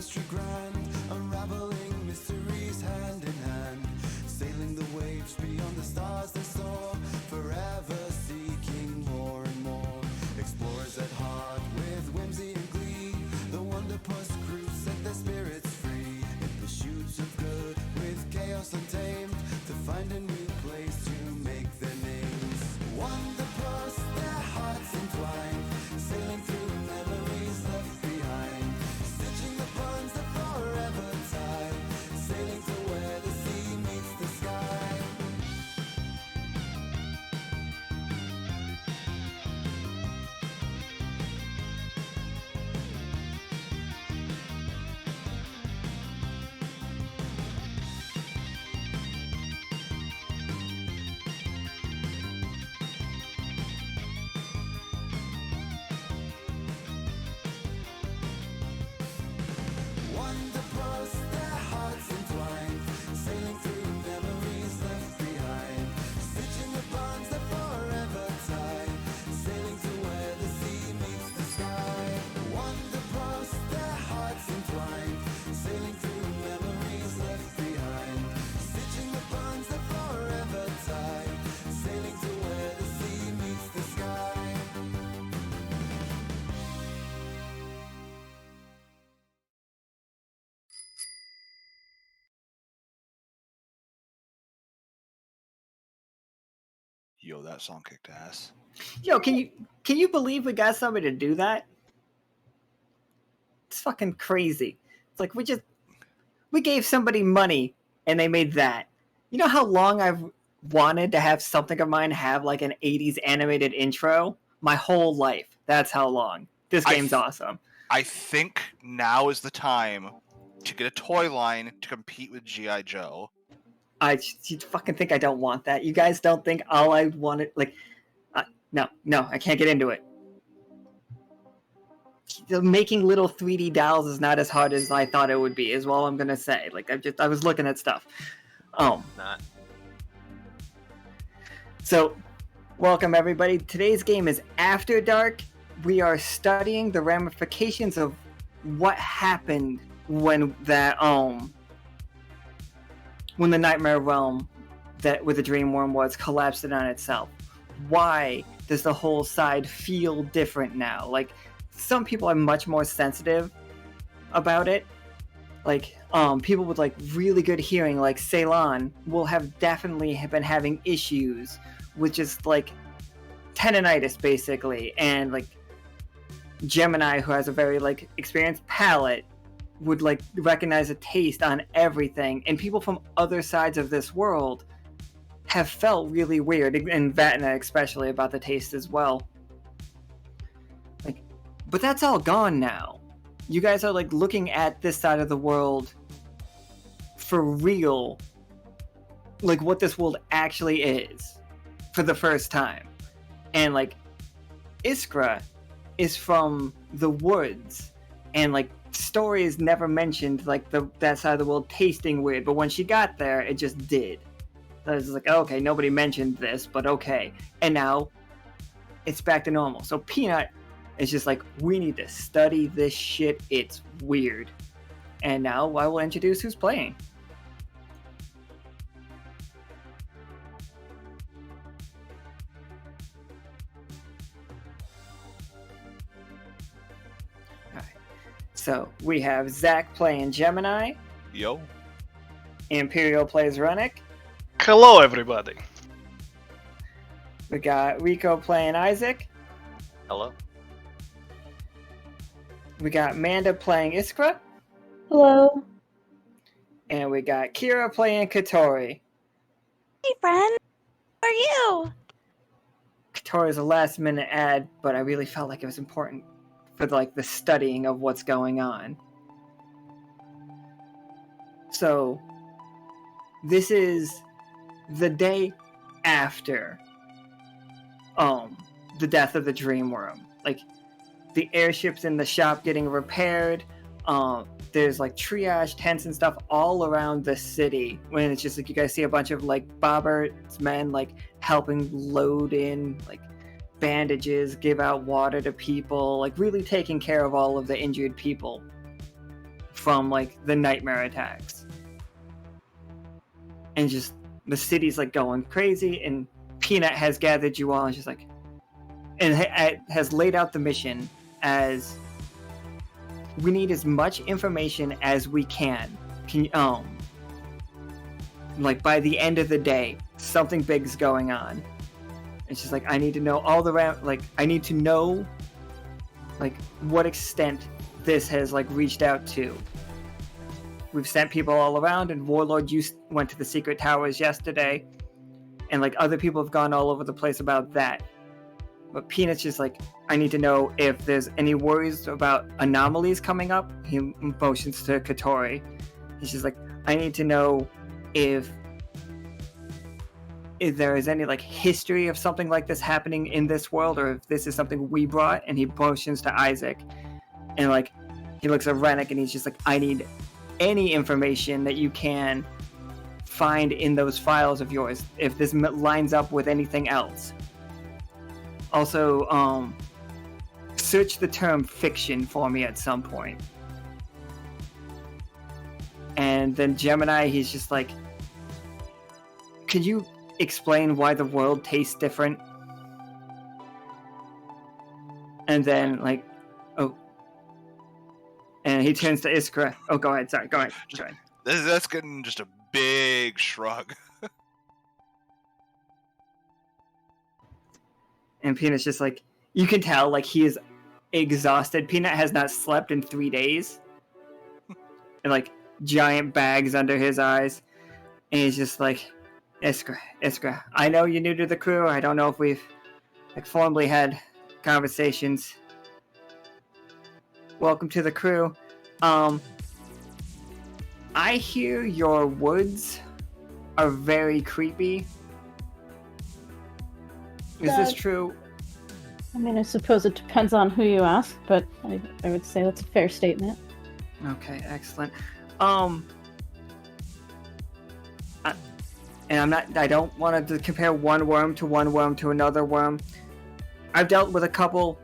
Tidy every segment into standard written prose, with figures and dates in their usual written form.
chemistry grand, unraveling mysteries hand in hand, sailing the waves beyond the stars they soar, forever seeking more and more. Explorers at heart with whimsy and glee, the Wanderpus crew set their spirits free, in pursuit of good with chaos untamed, to find a new place to make their names. Wanderpus, their hearts entwined, sailing through memories left behind, stitching the bonds that forever tie, sailing to where the sea meets the sky. Wanderpus, their hearts entwined, sailing through memories left behind, stitching the bonds that forever tie, sailing to where the sea meets the sky. Wanderpus, their hearts entwined, sailing through memories left behind, stitching the bonds that forever tie, sailing to where the sea meets the sky. Yo, that song kicked ass. Yo, can you believe we got somebody to do that? It's fucking crazy. It's like we gave somebody money and they made that. You know how long I've wanted to have something of mine have like an 80s animated intro? My whole life. That's how long. This game's awesome. I think now is the time to get a toy line to compete with G.I. Joe. You fucking think I don't want that? You guys don't think all I wanted, like, no, I can't get into it. Making little 3D dolls is not as hard as I thought it would be, is all I'm gonna say. Like, I was looking at stuff. Not. So, welcome everybody. Today's game is After Dark. We are studying the ramifications of what happened when that, when the Nightmare Realm that where the Dream Wyrm was collapsed in on itself. Why does the whole side feel different now? Like, some people are much more sensitive about it. Like, people with like really good hearing, like Ceylon, will have definitely been having issues with just like tendonitis, basically, and like Gemini, who has a very like experienced palate, would like recognize a taste on everything, and people from other sides of this world have felt really weird, and Vatna especially, about the taste as well. Like, but that's all gone now. You guys are like looking at this side of the world for real, like what this world actually is, for the first time. And like, Iskra is from the woods, and like stories never mentioned like that side of the world tasting weird, but when she got there, it just did. So it's like, okay, nobody mentioned this, but okay. And now it's back to normal. So Peanut is just like, we need to study this shit. It's weird. And now I will introduce who's playing. So we have Zach playing Gemini. Yo. Imperial plays Renic. Hello, everybody. We got Rico playing Isaac. Hello. We got Manda playing Iskra. Hello. And we got Kiera playing Catori. Hey, friend. How are you? Catori's a last minute ad, but I really felt like it was important for like the studying of what's going on. So this is the day after the death of the Dream Wyrm. Like, the airship's in the shop getting repaired. There's like triage tents and stuff all around the city, when it's just like you guys see a bunch of like Bobbert's men like helping load in like bandages, give out water to people, like really taking care of all of the injured people. from like the nightmare attacks. And just the city's like going crazy, and Peanut has gathered you all and just like, and has laid out the mission as we need as much information as we can. Like by the end of the day, something big's going on. It's just like, I need to know all the I need to know like what extent this has like reached out to. We've sent people all around, and Warlord, you went to the secret towers yesterday, and like other people have gone all over the place about that. But Peanut's just like, I need to know if there's any worries about anomalies coming up. He motions to Catori. He's just like, I need to know if there is any like history of something like this happening in this world, or if this is something we brought. And he motions to Isaac, and like he looks at Renic, and he's just like, I need any information that you can find in those files of yours, if this lines up with anything else. Also, search the term fiction for me at some point. And then Gemini, he's just like, could you explain why the world tastes different? And then like, oh, and he turns to Iskra. Oh, go ahead. Sorry, go ahead. That's getting just a big shrug. And Peanut's just like, you can tell like he is exhausted. Peanut has not slept in 3 days. And like giant bags under his eyes. And he's just like, Iskra, I know you're new to the crew. I don't know if we've like formally had conversations. Welcome to the crew. I hear your woods are very creepy. Is this true? I mean, I suppose it depends on who you ask, but I would say that's a fair statement. Okay, excellent. And I don't want to compare one worm to another worm. I've dealt with a couple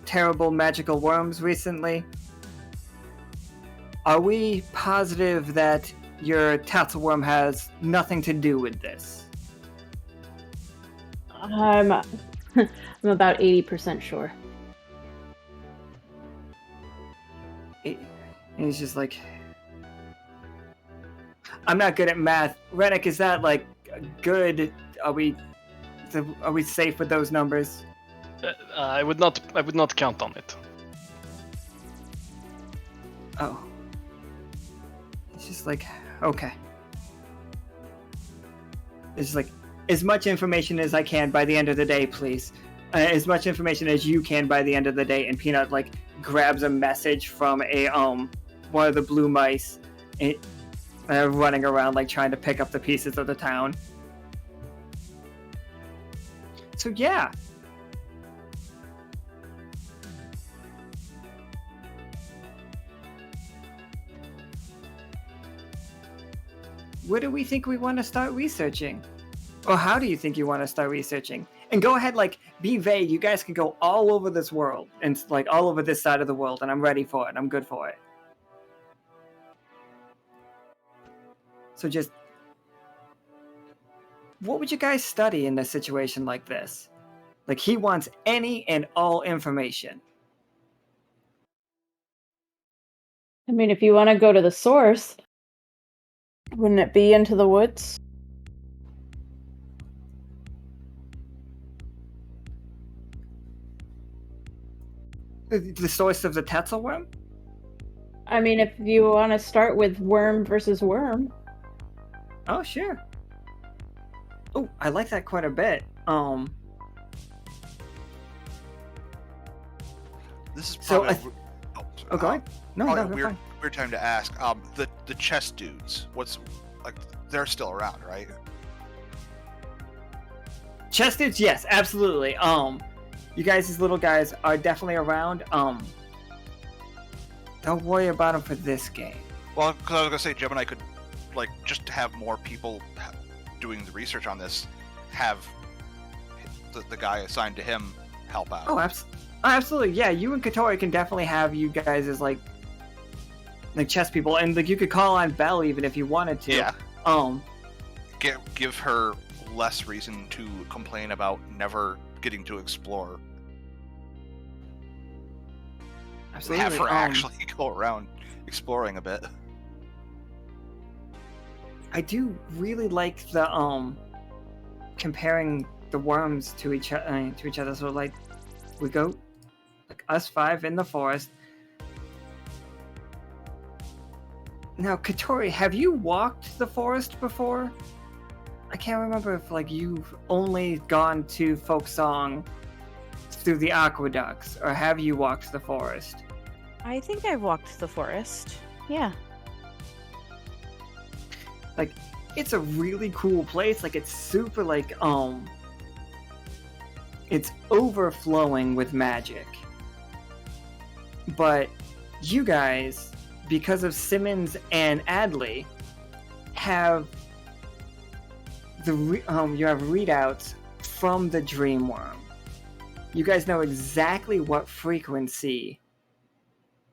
terrible magical worms recently. Are we positive that your tatzelworm has nothing to do with this? I'm about 80% sure. And he's just like, I'm not good at math. Renic, is that like good? Are we safe with those numbers? I would not count on it. Oh. It's just like, okay. It's just like, as much information as I can by the end of the day, please. As much information as you can by the end of the day. And Peanut like grabs a message from a one of the blue mice, and running around like trying to pick up the pieces of the town. So yeah. Where do we think we want to start researching? Or how do you think you want to start researching? And go ahead, like, be vague. You guys can go all over this world, and like all over this side of the world, and I'm ready for it. I'm good for it. So just, what would you guys study in a situation like this? Like, he wants any and all information. I mean, if you want to go to the source, wouldn't it be into the woods? The source of the tatzelworm? I mean, if you want to start with worm versus worm. Oh, sure. Oh, I like that quite a bit. This is So probably go ahead. No, probably fine. weird time to ask. The chest dudes. What's like? They're still around, right? Chest dudes, yes, absolutely. You guys, these little guys, are definitely around. Don't worry about them for this game. Well, because I was gonna say Gemini could, like, just have more people doing the research on this, have the guy assigned to him help out. Oh, absolutely. Yeah, you and Catori can definitely have you guys as like like chess people, and like you could call on Belle even if you wanted to. Yeah. Um, Give her less reason to complain about never getting to explore. absolutely. Have her actually go around exploring a bit. I do really like the comparing the worms to each other. So like we go like us 5 in the forest. Now, Catori, have you walked the forest before? I can't remember if like you've only gone to Folksong through the aqueducts, or have you walked the forest? I think I've walked the forest. Yeah. Like, it's a really cool place. Like, it's super like it's overflowing with magic. But you guys, because of Simmons and Adley, have you have readouts from the Dream Wyrm. You guys know exactly what frequency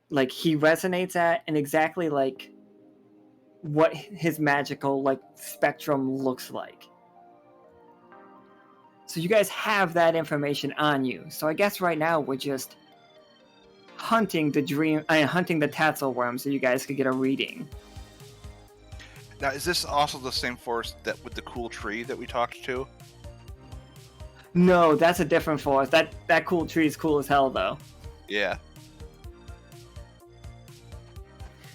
like he resonates at, and exactly like what his magical like spectrum looks like. So you guys have that information on you. So I guess right now we're just hunting the Tatzel Worm so you guys could get a reading. Now, is this also the same forest that with the cool tree that we talked to? No, that's a different forest. That cool tree is cool as hell, though. Yeah.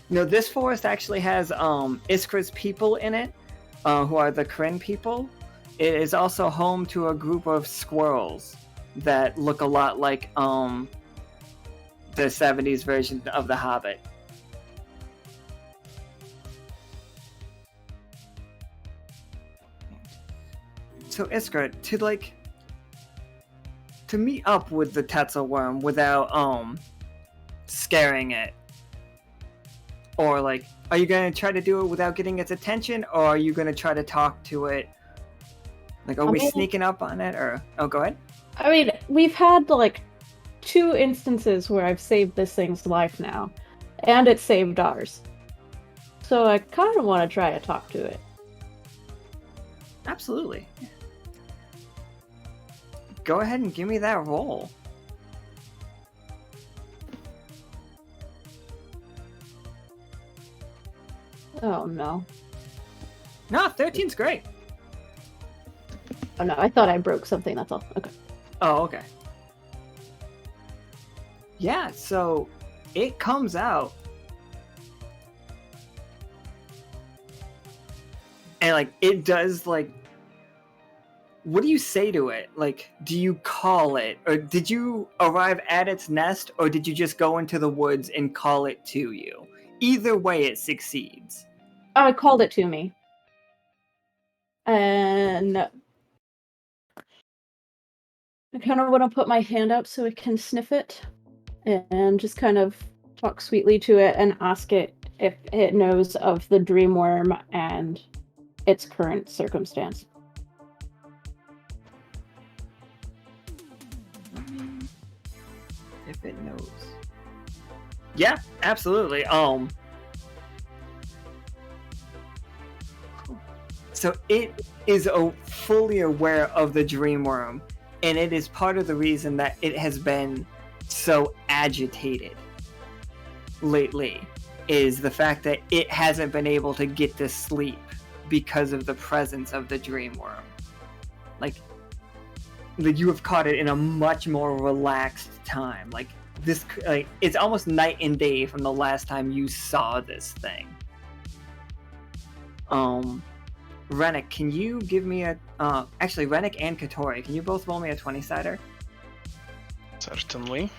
No, this forest actually has Iskra's people in it, who are the Kryn people. It is also home to a group of squirrels that look a lot like the 70s version of The Hobbit. So Iskra, to meet up with the Tatzel Worm without scaring it, or like, are you gonna try to do it without getting its attention, or are you gonna try to talk to it? Like, are we sneaking up on it, or go ahead? I mean, we've had like 2 instances where I've saved this thing's life now, and it saved ours. So I kind of want to try to talk to it. Absolutely. Go ahead and give me that roll. Oh no. No, 13's great. Oh no, I thought I broke something, that's all. Okay. Oh, okay. Yeah, so it comes out. And like it does like, what do you say to it? Like, do you call it? Or did you arrive at its nest, or did you just go into the woods and call it to you? Either way, it succeeds. I called it to me. And I kind of want to put my hand up so it can sniff it. And just kind of talk sweetly to it and ask it if it knows of the Dream Wyrm and its current circumstance. If it knows. Yeah, absolutely. So it is fully aware of the Dream Wyrm, and it is part of the reason that it has been so agitated lately, is the fact that it hasn't been able to get to sleep because of the presence of the Dream Wyrm. Like you have caught it in a much more relaxed time. Like this, like it's almost night and day from the last time you saw this thing. Renic, can you give me a actually Renic and Catori, can you both roll me a 20-sider? Certainly.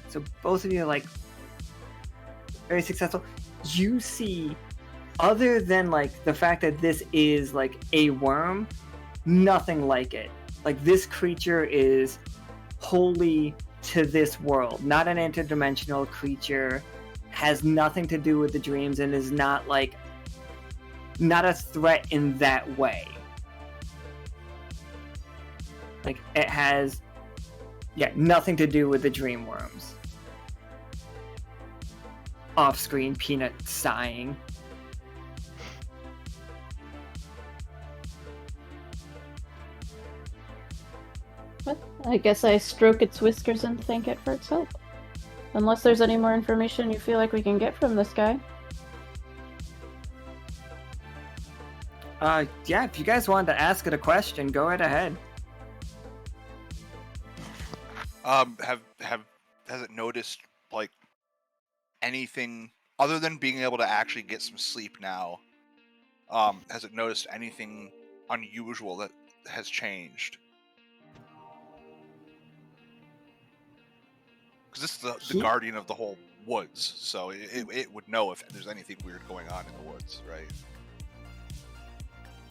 So both of you are like very successful. You see, other than like the fact that this is like a worm, nothing like it. Like this creature is wholly to this world, not an interdimensional creature, has nothing to do with the dreams, and is not a threat in that way. Like, it has, nothing to do with the Dream Wyrms. Off-screen, Peanut sighing. But I guess I stroke its whiskers and thank it for its help. Unless there's any more information you feel like we can get from this guy. If you guys wanted to ask it a question, go right ahead. Has it noticed like anything other than being able to actually get some sleep now? Has it noticed anything unusual that has changed? Because this is the guardian of the whole woods, so it would know if there's anything weird going on in the woods, right?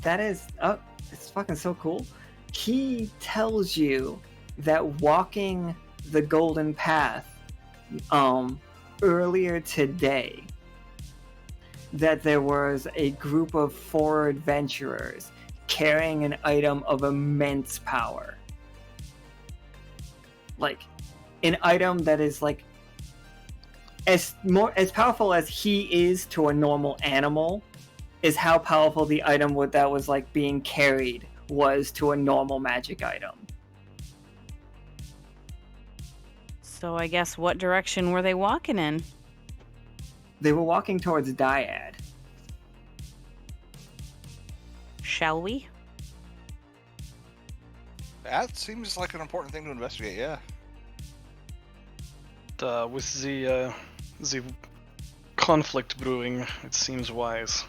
That is, it's fucking so cool. He tells you that walking the Golden Path, earlier today, that there was a group of 4 adventurers carrying an item of immense power. Like, an item that is like as powerful as he is to a normal animal is how powerful the item that was like being carried was to a normal magic item. So I guess what direction were they walking in? They were walking towards Dyad. Shall we? That seems like an important thing to investigate, yeah. With the conflict brewing, it seems wise.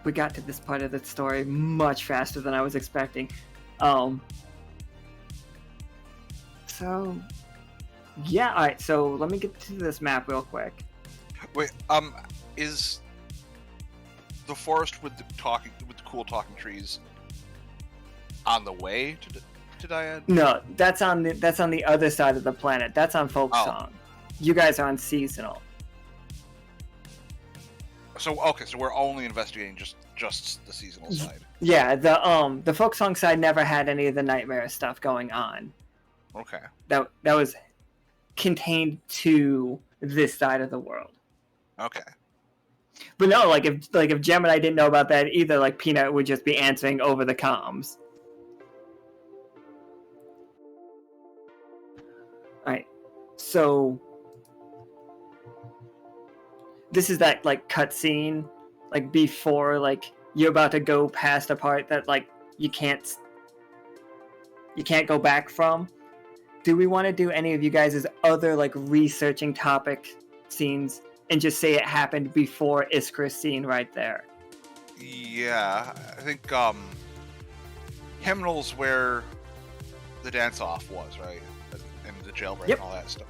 We got to this part of the story much faster than I was expecting. Alright, so let me get to this map real quick. Wait, is the forest with the cool talking trees on the way to Dyad? No, that's on the other side of the planet. That's on Folksong. You guys are on Seasonal. So we're only investigating just the seasonal side. Yeah, the Folksong side never had any of the nightmare stuff going on. Okay. That was contained to this side of the world. Okay. But no, if Gemini didn't know about that either, like Peanut would just be answering over the comms. Alright. So this is that like cutscene, like before like you're about to go past a part that like you can't go back from. Do we want to do any of you guys' other like researching topic scenes and just say it happened before Iskra's scene right there? Yeah, I think Hymnal's where the dance off was, right? And the jailbreak and all that stuff.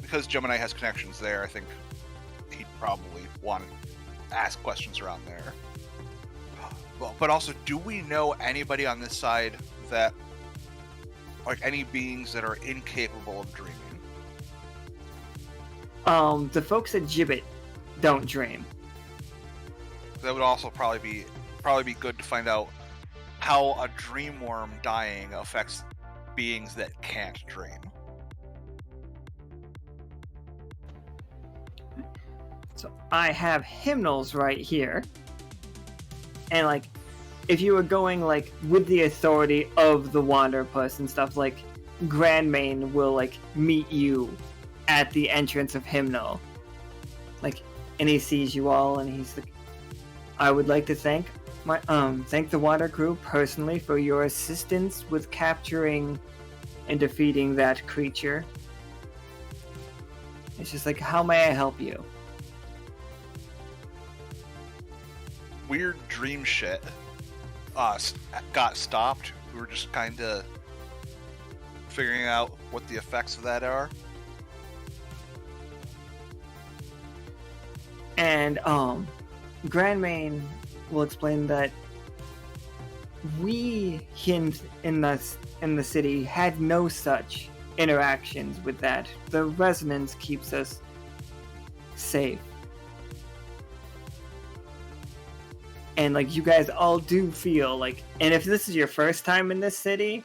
Because Gemini has connections there, I think he'd probably want to ask questions around there. But also, do we know anybody on this side that, like, any beings that are incapable of dreaming? The folks at Gibbet don't dream. That would also probably be good to find out how a dream worm dying affects beings that can't dream. So I have Hymnals right here. And like, if you were going like with the authority of the Wanderpus and stuff, like Grandmain will like meet you at the entrance of Hymnal. Like, and he sees you all and he's like, I would like to thank the Wander crew personally for your assistance with capturing and defeating that creature. It's just like, how may I help you? Weird dream shit got stopped. We were just kind of figuring out what the effects of that are. And Grandmain will explain that we in the city had no such interactions with that. The resonance keeps us safe. and like you guys all do feel like, and if this is your first time in this city,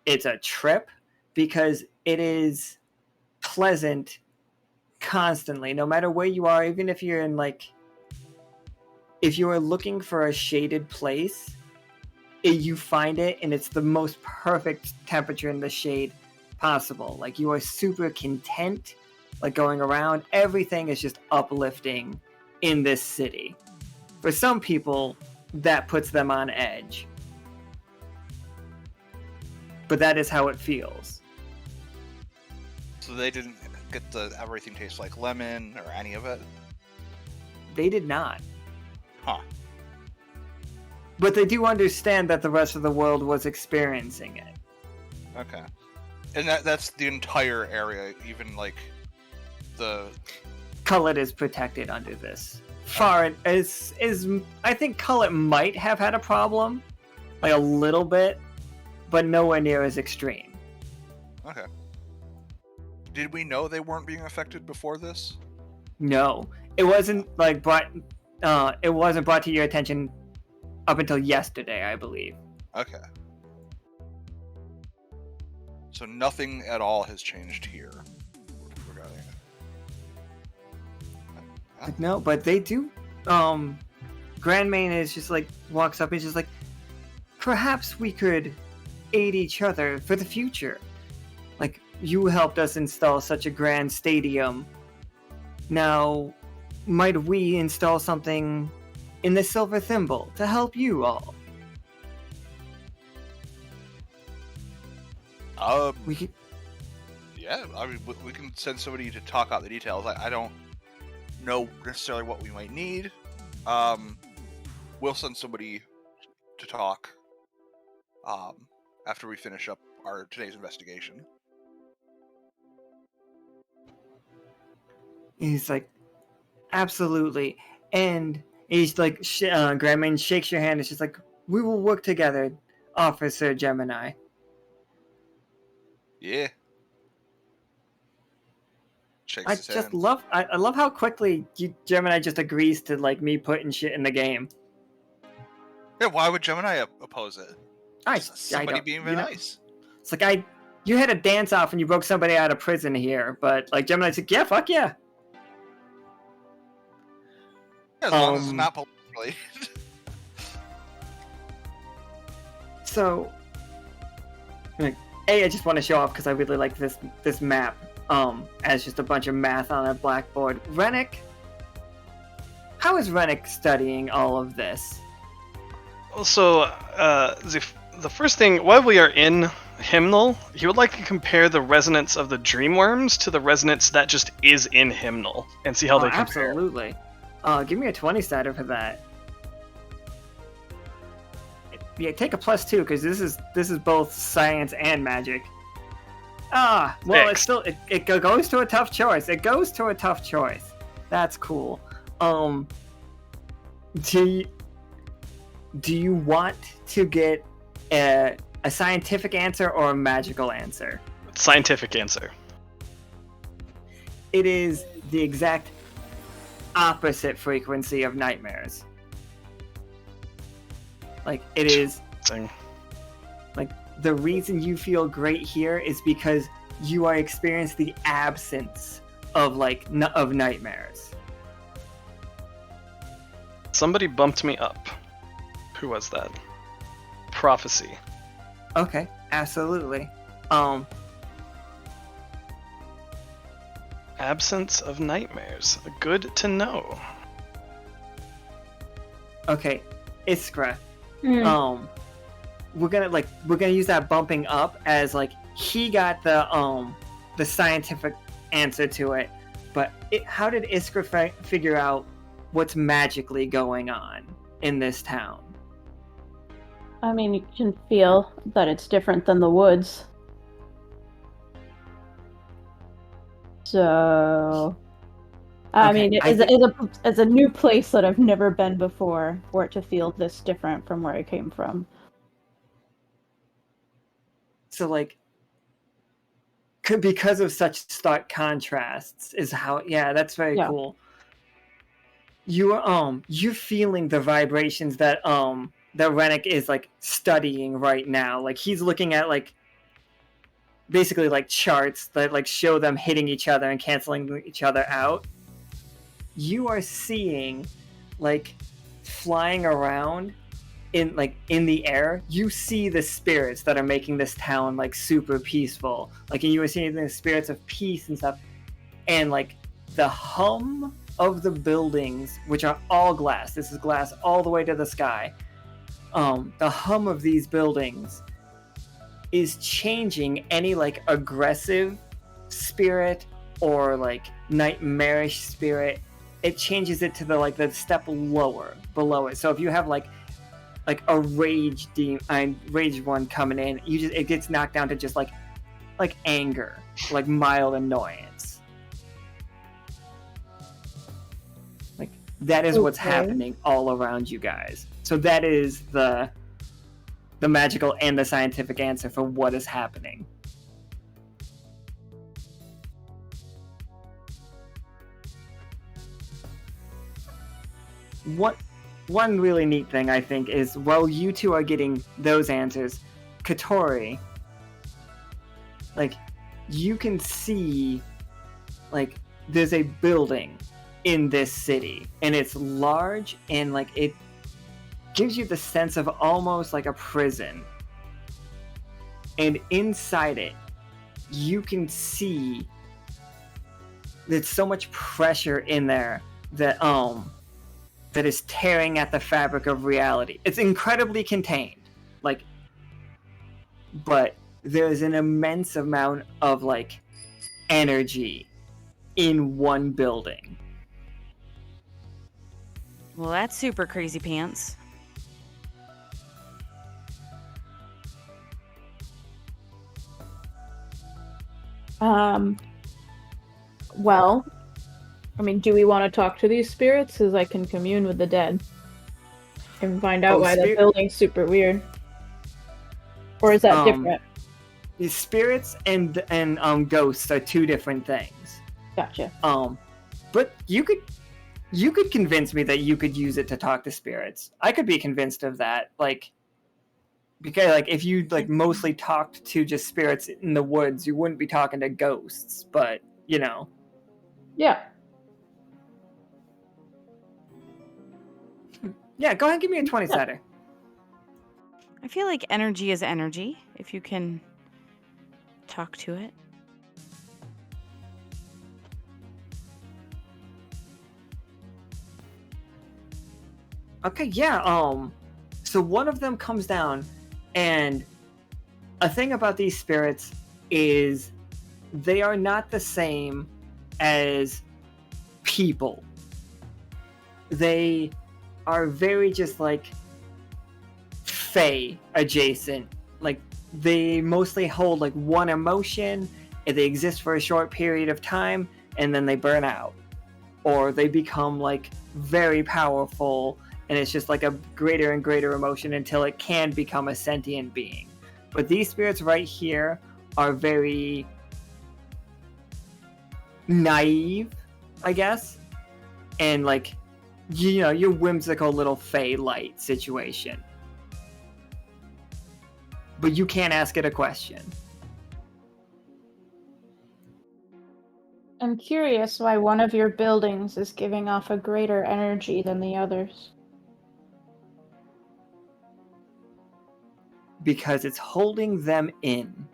it's a trip because it is pleasant constantly, no matter where you are. Even if you're in like, if you are looking for a shaded place, you find it, and it's the most perfect temperature in the shade possible. Like you are super content, like going around. Everything is just uplifting in this city. For some people, that puts them on edge, but that is how it feels. So they didn't get the everything tastes like lemon or any of it? They did not. Huh. But they do understand that the rest of the world was experiencing it. Okay. And that's the entire area, even like the... Cullet is protected under this. Far as I think Cullet might have had a problem, like a little bit, but nowhere near as extreme. Okay. Did we know they weren't being affected before this? No, it wasn't like brought. It wasn't brought to your attention up until yesterday, I believe. Okay. So nothing at all has changed here regarding it. Like, no, but they do. Grandmain is just like walks up and is just like, perhaps we could aid each other for the future. Like, you helped us install such a grand stadium. Now, might we install something in the Silver Thimble to help you all? We could... Yeah, I mean, we can send somebody to talk out the details. I don't know necessarily what we might need. We'll send somebody to talk after we finish up our today's investigation. He's like, absolutely. And he's like, Grandmain shakes your hand. It's just like, we will work together, Officer Gemini. Yeah. Shakes I his just hand. love, I love how quickly Gemini just agrees to like me putting shit in the game. Yeah, why would Gemini oppose it? I Somebody don't, being you know, nice. It's like you had a dance off and you broke somebody out of prison here, but like Gemini's like, yeah, fuck yeah. Yeah, as long as it's not police. So, like, I just want to show off because I really like this map. As just a bunch of math on a blackboard. Renic, how is Renic studying all of this? Also, the first thing, while we are in Hymnal, he would like to compare the resonance of the Dream Wyrms to the resonance that just is in Hymnal, and see how they compare. Absolutely. Give me a 20 sided for that. Yeah, take a +2 because this is both science and magic. Well, Six. it's still it goes to a tough choice. It goes to a tough choice. That's cool. Do you want to get a scientific answer or a magical answer? Scientific answer. It is the exact opposite frequency of nightmares. Like, it is... Like, the reason you feel great here is because you are experiencing the absence of, like, of nightmares. Somebody bumped me up. Who was that? Prophecy. Okay, absolutely. Absence of nightmares. Good to know. Okay, Iskra. We're gonna use that bumping up as like he got the scientific answer to it, but how did Iskra figure out what's magically going on in this town? I mean, you can feel that it's different than the woods. So, I mean, it's a new place that I've never been before, for it to feel this different from where I came from. So, like, because of such stark contrasts is how, yeah, that's very cool. you're feeling the vibrations that Renic is like studying right now. Like he's looking at like basically like charts that like show them hitting each other and canceling each other out. You are seeing like flying around in the air. You see the spirits that are making this town like super peaceful. Like, and you are seeing the spirits of peace and stuff, and like the hum of the buildings, which are all glass. This is glass all the way to the sky. The hum of these buildings is changing any like aggressive spirit or like nightmarish spirit. It changes it to the step lower below it. So if you have like a rage one coming in, it gets knocked down to just like anger, like mild annoyance. Like that is what's happening all around you guys. So that is the magical and the scientific answer for what is happening. One really neat thing I think is while you two are getting those answers, Catori, like you can see like there's a building in this city and it's large and like it gives you the sense of almost like a prison. And inside it, you can see there's so much pressure in there that is tearing at the fabric of reality. It's incredibly contained, like, but there's an immense amount of like energy in one building. Well, that's super crazy pants. Well, I mean, do we want to talk to these spirits? Because I can commune with the dead and find out why the building's super weird. Or is that different? The spirits and ghosts are two different things. Gotcha. But you could convince me that you could use it to talk to spirits. I could be convinced of that, like, because like if you like mostly talked to just spirits in the woods, you wouldn't be talking to ghosts. But you know, yeah. Yeah, go ahead and give me a 20-sider. I feel like energy is energy, if you can talk to it. Okay, yeah, so one of them comes down, and a thing about these spirits is they are not the same as people. They are very just like Fae adjacent. Like they mostly hold like one emotion and they exist for a short period of time and then they burn out. Or they become like very powerful and it's just like a greater and greater emotion until it can become a sentient being. But these spirits right here are very naive, I guess. And like, you know, your whimsical little Fae light situation. But you can't ask it a question. I'm curious why one of your buildings is giving off a greater energy than the others. Because it's holding them in.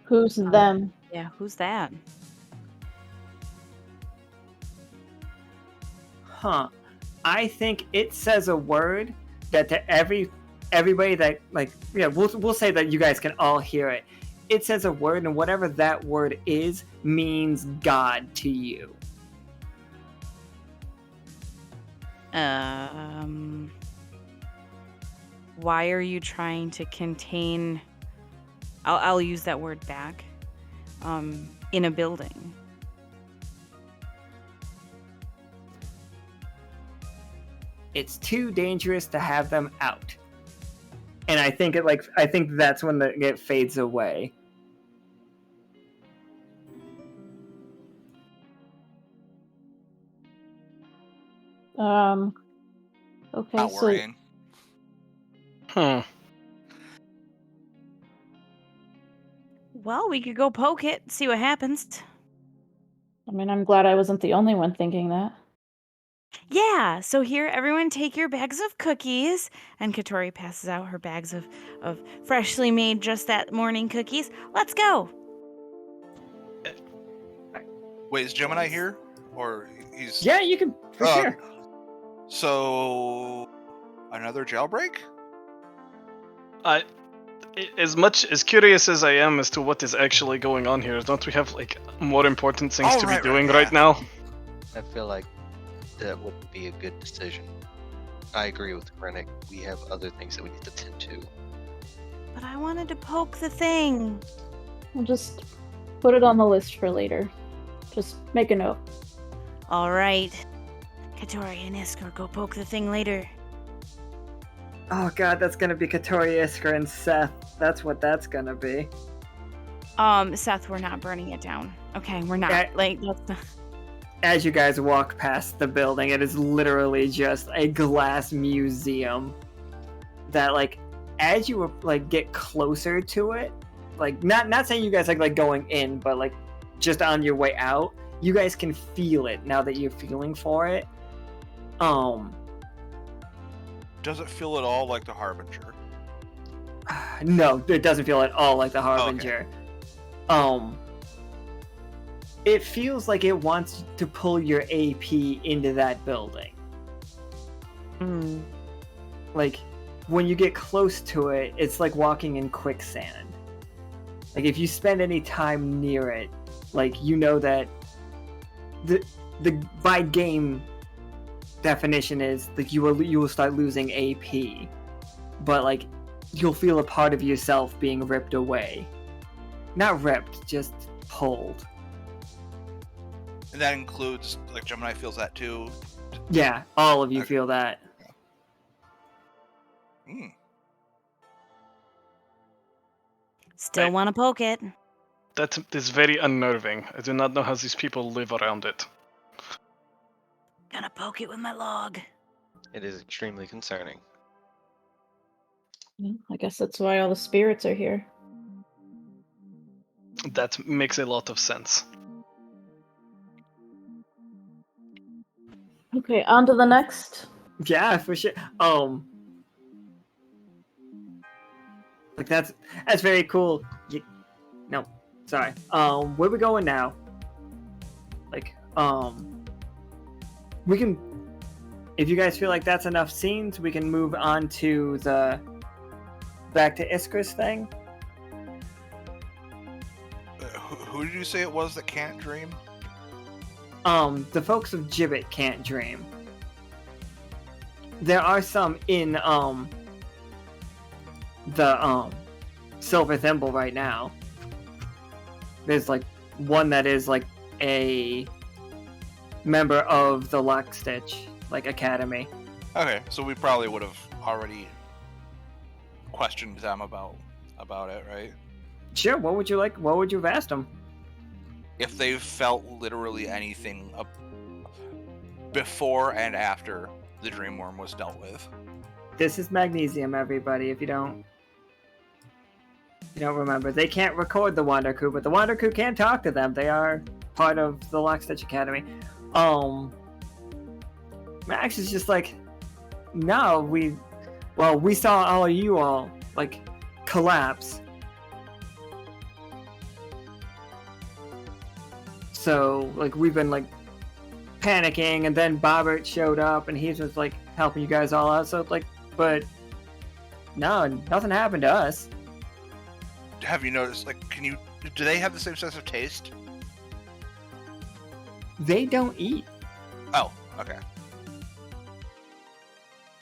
Who's them? Yeah, who's that? Huh. I think it says a word that to everybody that like, yeah, we'll say that you guys can all hear it. It says a word, and whatever that word is means God to you. Why are you trying to contain? I'll use that word back. In a building. It's too dangerous to have them out. And I think that's when it fades away. Okay, Not so worrying. Well, we could go poke it, see what happens. I mean, I'm glad I wasn't the only one thinking that. Yeah, so here, everyone take your bags of cookies. And Catori passes out her bags of freshly made just that morning cookies. Let's go. Wait, is Gemini here? Or he's... Yeah, you can, for sure. So... Another jailbreak? As much as curious as I am as to what is actually going on here, don't we have like more important things to be doing right now? I feel like that would be a good decision. I agree with Renic. We have other things that we need to tend to. But I wanted to poke the thing. We'll just put it on the list for later. Just make a note. All right. Catori and Iskra go poke the thing later. Oh god, that's gonna be Catori, Iskra, and Seth. That's what that's gonna be. Seth, we're not burning it down. Okay, we're not. That's not... As you guys walk past the building, it is literally just a glass museum that, like, as you like get closer to it, like not saying you guys like going in, but like just on your way out, you guys can feel it now that you're feeling for it. Does it feel at all like the Harbinger? No, it doesn't feel at all like the Harbinger. Okay. It feels like it wants to pull your AP into that building. Like, when you get close to it, it's like walking in quicksand. Like, if you spend any time near it, like, you know that the by game definition is like you will start losing AP, but like you'll feel a part of yourself being ripped away. Not ripped, just pulled. And that includes, like, Gemini feels that too? Yeah, all of you feel that. Still want to poke it. That is very unnerving. I do not know how these people live around it. Gonna poke it with my log. It is extremely concerning. I guess that's why all the spirits are here. That makes a lot of sense. Okay, on to the next. Yeah, for sure. Like that's very cool. No, sorry. Where we going now? Like, we can, if you guys feel like that's enough scenes, we can move on to back to Iskra's thing. Who did you say it was that can't dream? The folks of Gibbet can't dream. There are some in the Silver Thimble right now. There's like one that is like a member of the Lockstitch like academy. Okay, so we probably would have already questioned them about it, right? Sure. What would you like? What would you have asked them? If they felt literally anything before and after the Dream Wyrm was dealt with. This is magnesium, everybody. If you don't remember, they can't record the Wander Crew, but the Wander Crew can talk to them. They are part of the Lockstitch Academy. Max is just like, no, we saw all of you all like collapse. So like we've been like panicking, and then Bobbert showed up, and he's just like helping you guys all out. So like, but no, nothing happened to us. Have you noticed? Like, do they have the same sense of taste? They don't eat. Oh, okay.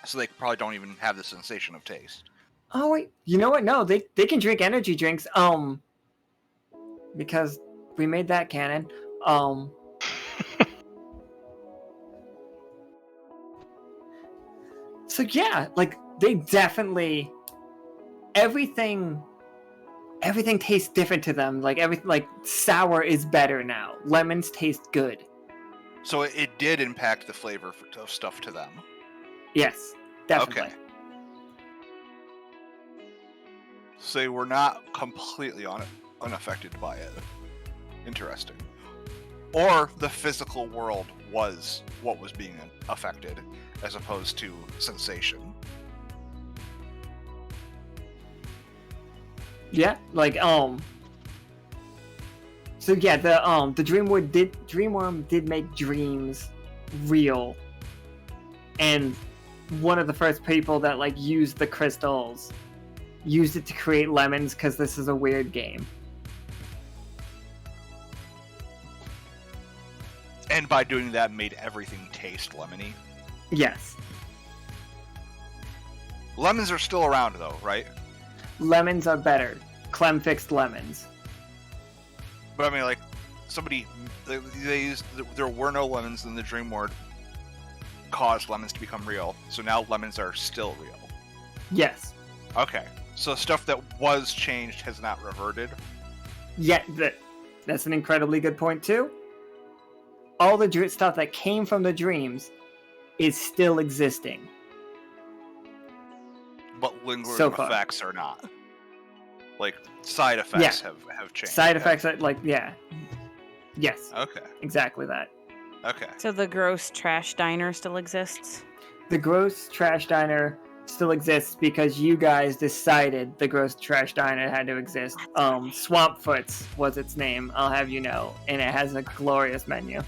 So they probably don't even have the sensation of taste. Oh wait, you know what? No, they can drink energy drinks. Because we made that canon. So yeah, like they definitely everything tastes different to them. Like everything, like sour is better now. Lemons taste good. So it did impact the flavor of stuff to them. Yes, definitely. Okay. So they were not completely unaffected by it. Interesting. Or the physical world was what was being affected, as opposed to sensation. Yeah, like So yeah, the Dream Wyrm did make dreams real, and one of the first people that like used the crystals used it to create lemons because this is a weird game. And by doing that, made everything taste lemony. Yes. Lemons are still around, though, right? Lemons are better. Clem fixed lemons. But I mean, like, they used, there were no lemons, and the Dream Wyrm caused lemons to become real. So now lemons are still real. Yes. Okay. So stuff that was changed has not reverted. Yeah, that's an incredibly good point, too. All the stuff that came from the dreams is still existing. But lingering So far. effects are not. Like, side effects have changed. Side effects are, like, yeah. Yes. Okay. Exactly that. Okay. So the gross trash diner still exists? The gross trash diner still exists because you guys decided the gross trash diner had to exist. Swampfoots was its name, I'll have you know, and it has a glorious menu.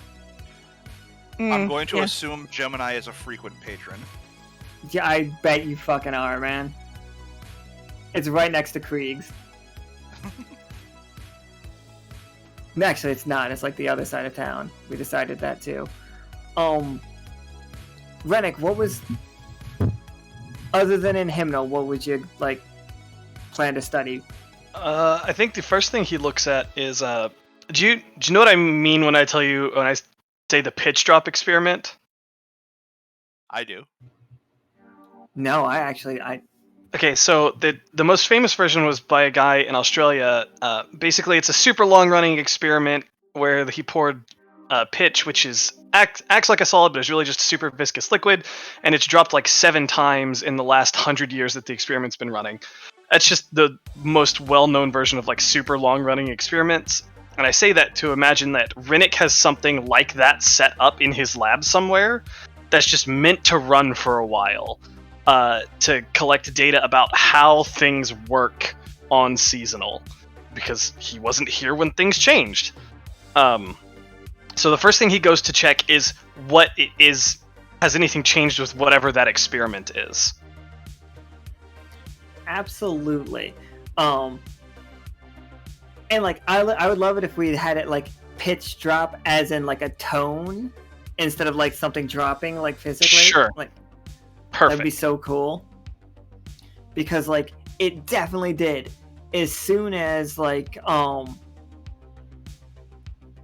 I'm going to assume Gemini is a frequent patron. Yeah, I bet you fucking are, man. It's right next to Krieg's. Actually, it's not. It's like the other side of town. We decided that too. Renic, what was... Other than in Hymnal, what would you, like, plan to study? I think the first thing he looks at is, do you know what I mean when I say the pitch drop experiment? I do. No, I Okay, so the most famous version was by a guy in Australia. Basically, it's a super long-running experiment where he poured pitch, which acts like a solid, but is really just a super viscous liquid, and it's dropped like 7 times in the last 100 years that the experiment's been running. That's just the most well-known version of like super long-running experiments. And I say that to imagine that Renic has something like that set up in his lab somewhere that's just meant to run for a while. To collect data about how things work on seasonal, because he wasn't here when things changed. So the first thing he goes to check is what it is. Has anything changed with whatever that experiment is? Absolutely. And like I would love it if we had it like pitch drop as in like a tone instead of like something dropping like physically. Sure. Like Perfect. that'd be so cool. Because like it definitely did. As soon as like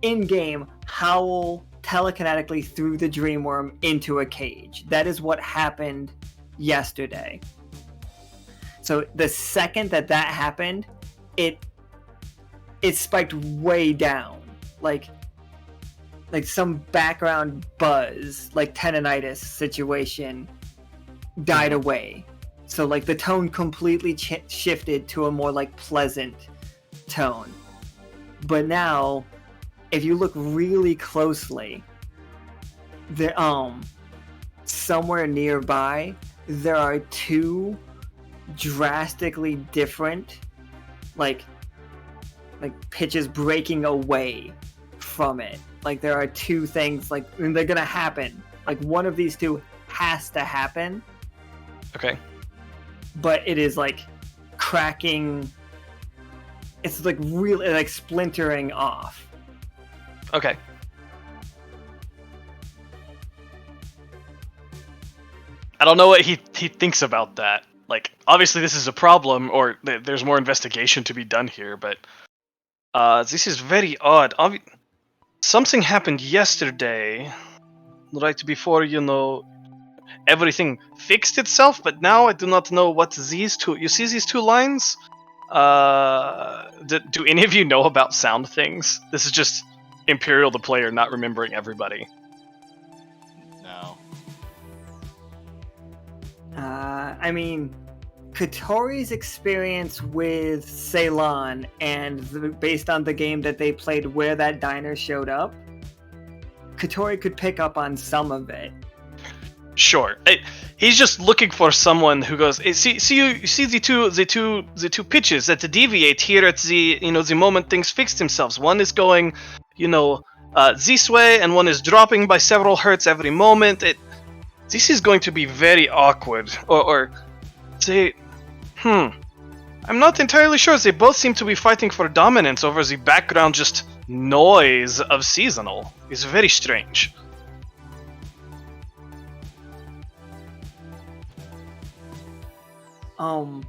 in game, Howl telekinetically threw the Dream Wyrm into a cage. That is what happened yesterday. So the second that happened, it spiked way down. Like some background buzz, like tendonitis situation died away. So like the tone completely shifted to a more like pleasant tone. But now, if you look really closely, there somewhere nearby there are 2 drastically different like pitches breaking away from it. Like there are 2 things like and they're gonna happen. Like one of these 2 has to happen. Okay. But it is like cracking. It's like really like splintering off. Okay. I don't know what he thinks about that. Like, obviously this is a problem, or there's more investigation to be done here, but this is very odd. Something happened yesterday, right before, everything fixed itself, but now I do not know what these 2... You see these 2 lines? Do any of you know about sound things? This is just Imperial the player not remembering everybody. I mean, Catori's experience with Ceylon and based on the game that they played where that diner showed up, Catori could pick up on some of it. Sure. He's just looking for someone who goes, you see the two pitches that deviate here at the the moment things fix themselves. One is going, this way, and one is dropping by several hertz every moment. This is going to be very awkward. Or they, I'm not entirely sure. They both seem to be fighting for dominance over the background just noise of seasonal. It's very strange. Who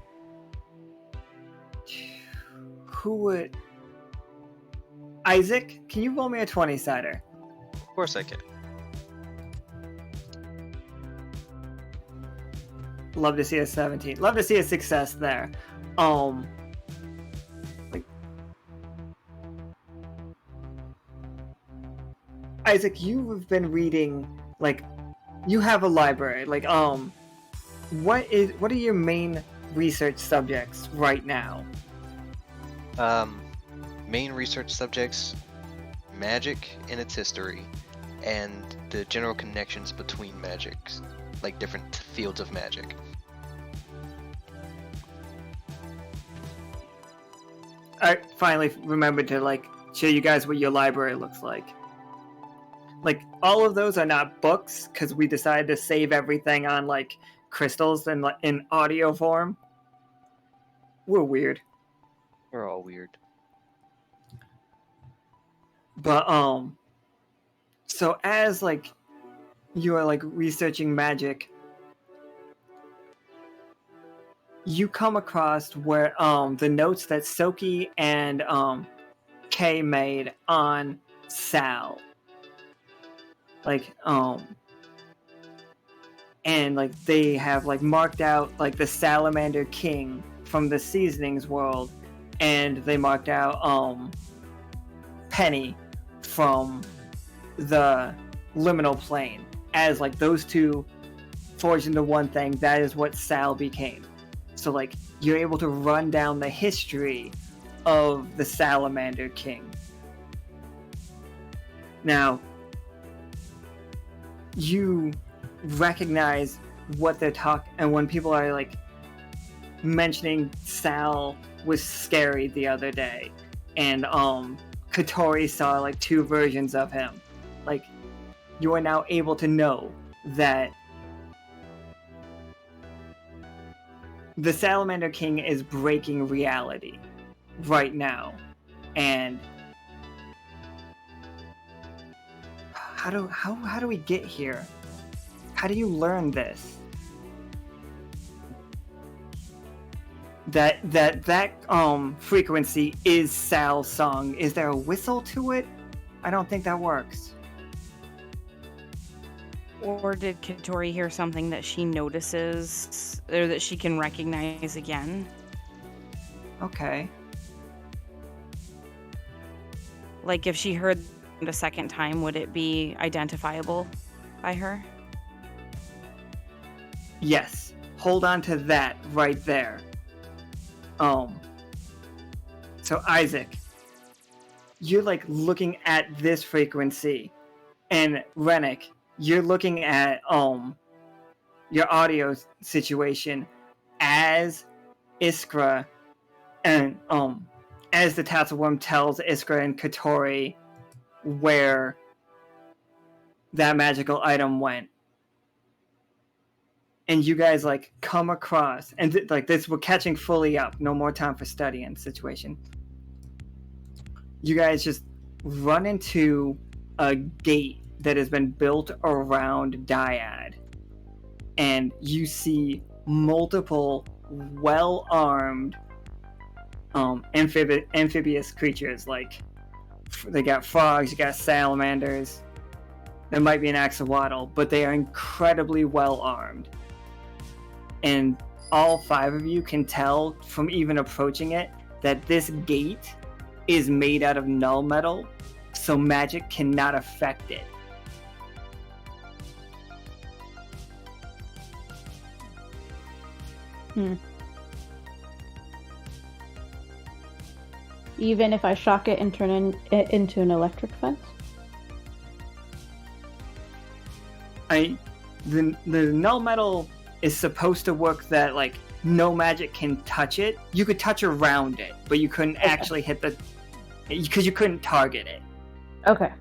would... Isaac, can you roll me a 20-sider? Of course I can. Love to see a 17. Love to see a success there. Isaac, you have been reading, you have a library. What are your main research subjects right now? Main research subjects, magic and its history, and the general connections between magics, like different fields of magic. I finally remembered to show you guys what your library looks like. All of those are not books because we decided to save everything on crystals and in audio form. We're weird. We're all weird. But so as you are researching magic, you come across where the notes that Soki and Kay made on Sal. And they have marked out the Salamander King from the Seasonings world, and they marked out Penny from the Liminal Plane as those two forged into one thing. That is what Sal became. So you're able to run down the history of the Salamander King. Now, you recognize what they're talking, and when people are mentioning Sal was scary the other day, and Catori saw two versions of him. You are now able to know that the Salamander King is breaking reality right now, and how do we get here? How do you learn this? That frequency is Sal's song. Is there a whistle to it? I don't think that works. Or did Catori hear something that she notices or that she can recognize again? Okay. If she heard it a second time, would it be identifiable by her? Yes. Hold on to that right there. So Isaac, you're looking at this frequency, and Renic, you're looking at your audio situation as Iskra and as the Tatzelworm tells Iskra and Catori where that magical item went. And you guys come across, and this, we're catching fully up. No more time for studying situation. You guys just run into a gate that has been built around Dyad, and you see multiple well-armed amphibious creatures. They got frogs, you got salamanders. There might be an axolotl, but they are incredibly well-armed. And all 5 of you can tell from even approaching it that this gate is made out of null metal, so magic cannot affect it. Even if I shock it and turn it into an electric fence? The null metal is supposed to work that like no magic can touch it. You could touch around it, but you couldn't actually hit the because you couldn't target it. Okay.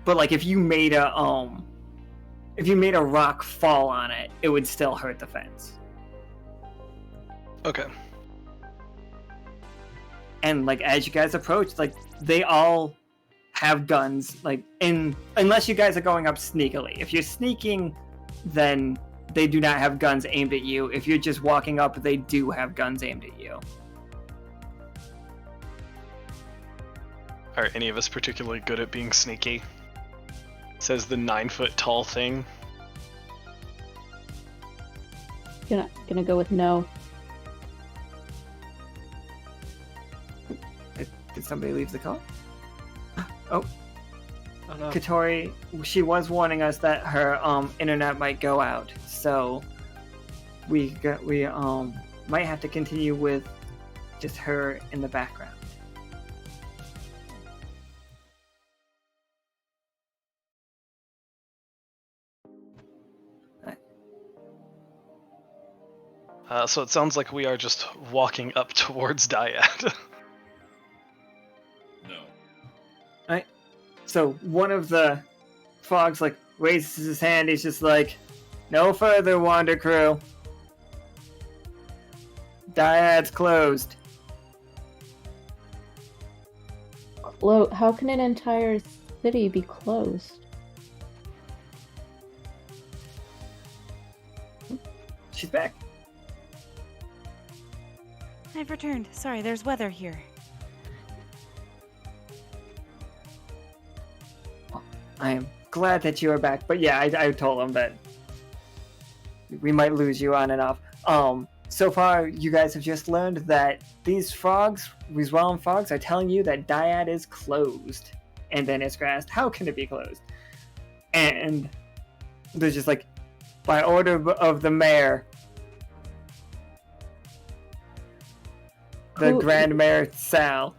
But like if you made a rock fall on it, it would still hurt the fence. Okay. And like as you guys approach, like they all have guns, like unless you guys are going up sneakily. If you're sneaking, then they do not have guns aimed at you. If you're just walking up, they do have guns aimed at you. Are any of us particularly good at being sneaky? Says the 9-foot tall thing. Gonna go with no. Did somebody leave the call? Oh, Oh no. Catori, she was warning us that her internet might go out, so we might have to continue with just her in the background. So it sounds like we are just walking up towards Dyad. No. Alright. So one of the frogs like raises his hand. He's just like, "No further, Wander Crew. Dyad's closed." How can an entire city be closed? She's back. I've returned. Sorry, there's weather here. I am glad that you are back, but yeah, I told him that we might lose you on and off. So far, you guys have just learned that these frogs, these realm frogs, are telling you that Dyad is closed. And then Iskra asked, how can it be closed? And they're just like, by order of the mayor, the Who- Grand Mayor Sal.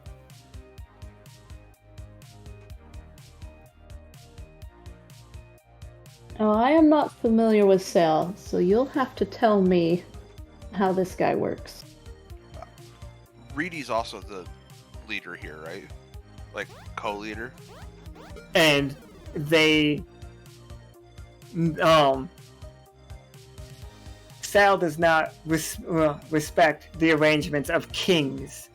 Oh, I am not familiar with Sal, so you'll have to tell me how this guy works. Reedy's also the leader here, right? Like co-leader. And they Sal does not respect the arrangements of kings.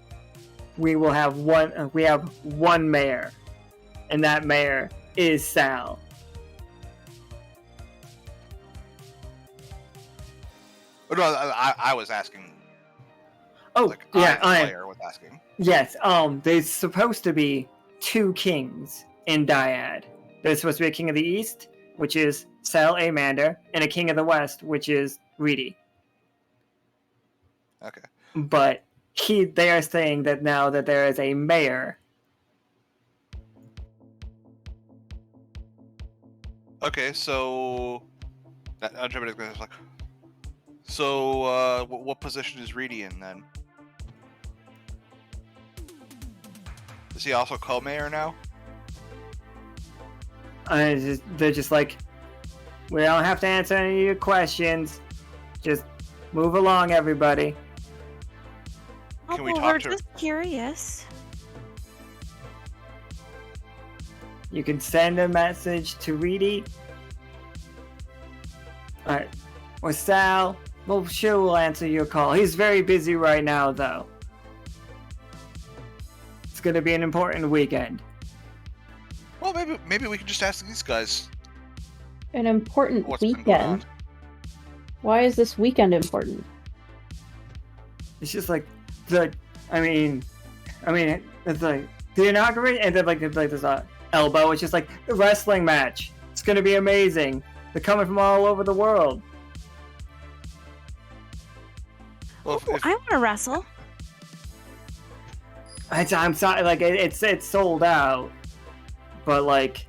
We have one mayor, and that mayor is Sal. Oh, no, I was asking. Oh, Like, yeah, I, the player, was asking. yes. There's supposed to be 2 kings in Dyad. There's supposed to be a king of the east, which is Sal Amander, and a king of the west, which is Reedy. Okay. But they are saying that now that there is a mayor. Okay, so like, so what position is Reedy in then? Is he also co-mayor now? They're just like, we don't have to answer any of your questions. Just move along, everybody. Can we well, talk we're to- just curious. You can send a message to Reedy. Alright. Or Sal. Well, sure, we'll answer your call. He's very busy right now, though. It's gonna be an important weekend. Well, maybe we can just ask these guys An important what's been going on. weekend. Why is this weekend important? It's just like I mean, it's like the inauguration, and then like there's a elbow. It's just like the wrestling match. It's gonna be amazing. They're coming from all over the world. Well, Oh, I want to wrestle. I'm sorry, like it's sold out, but like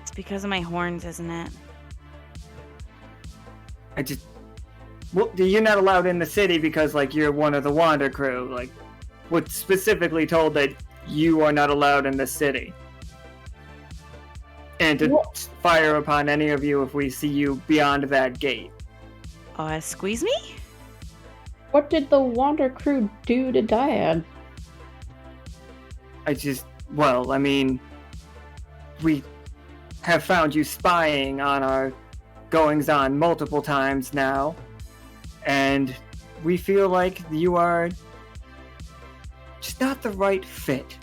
It's because of my horns, isn't it? Well, you're not allowed in the city because, like, you're one of the Wander crew. Like, we're specifically told that you are not allowed in the city. And to fire upon any of you if we see you beyond that gate. Squeeze me? What did the Wander crew do to Dyad? Well, I mean, we have found you spying on our goings-on multiple times now, and we feel like you are just not the right fit.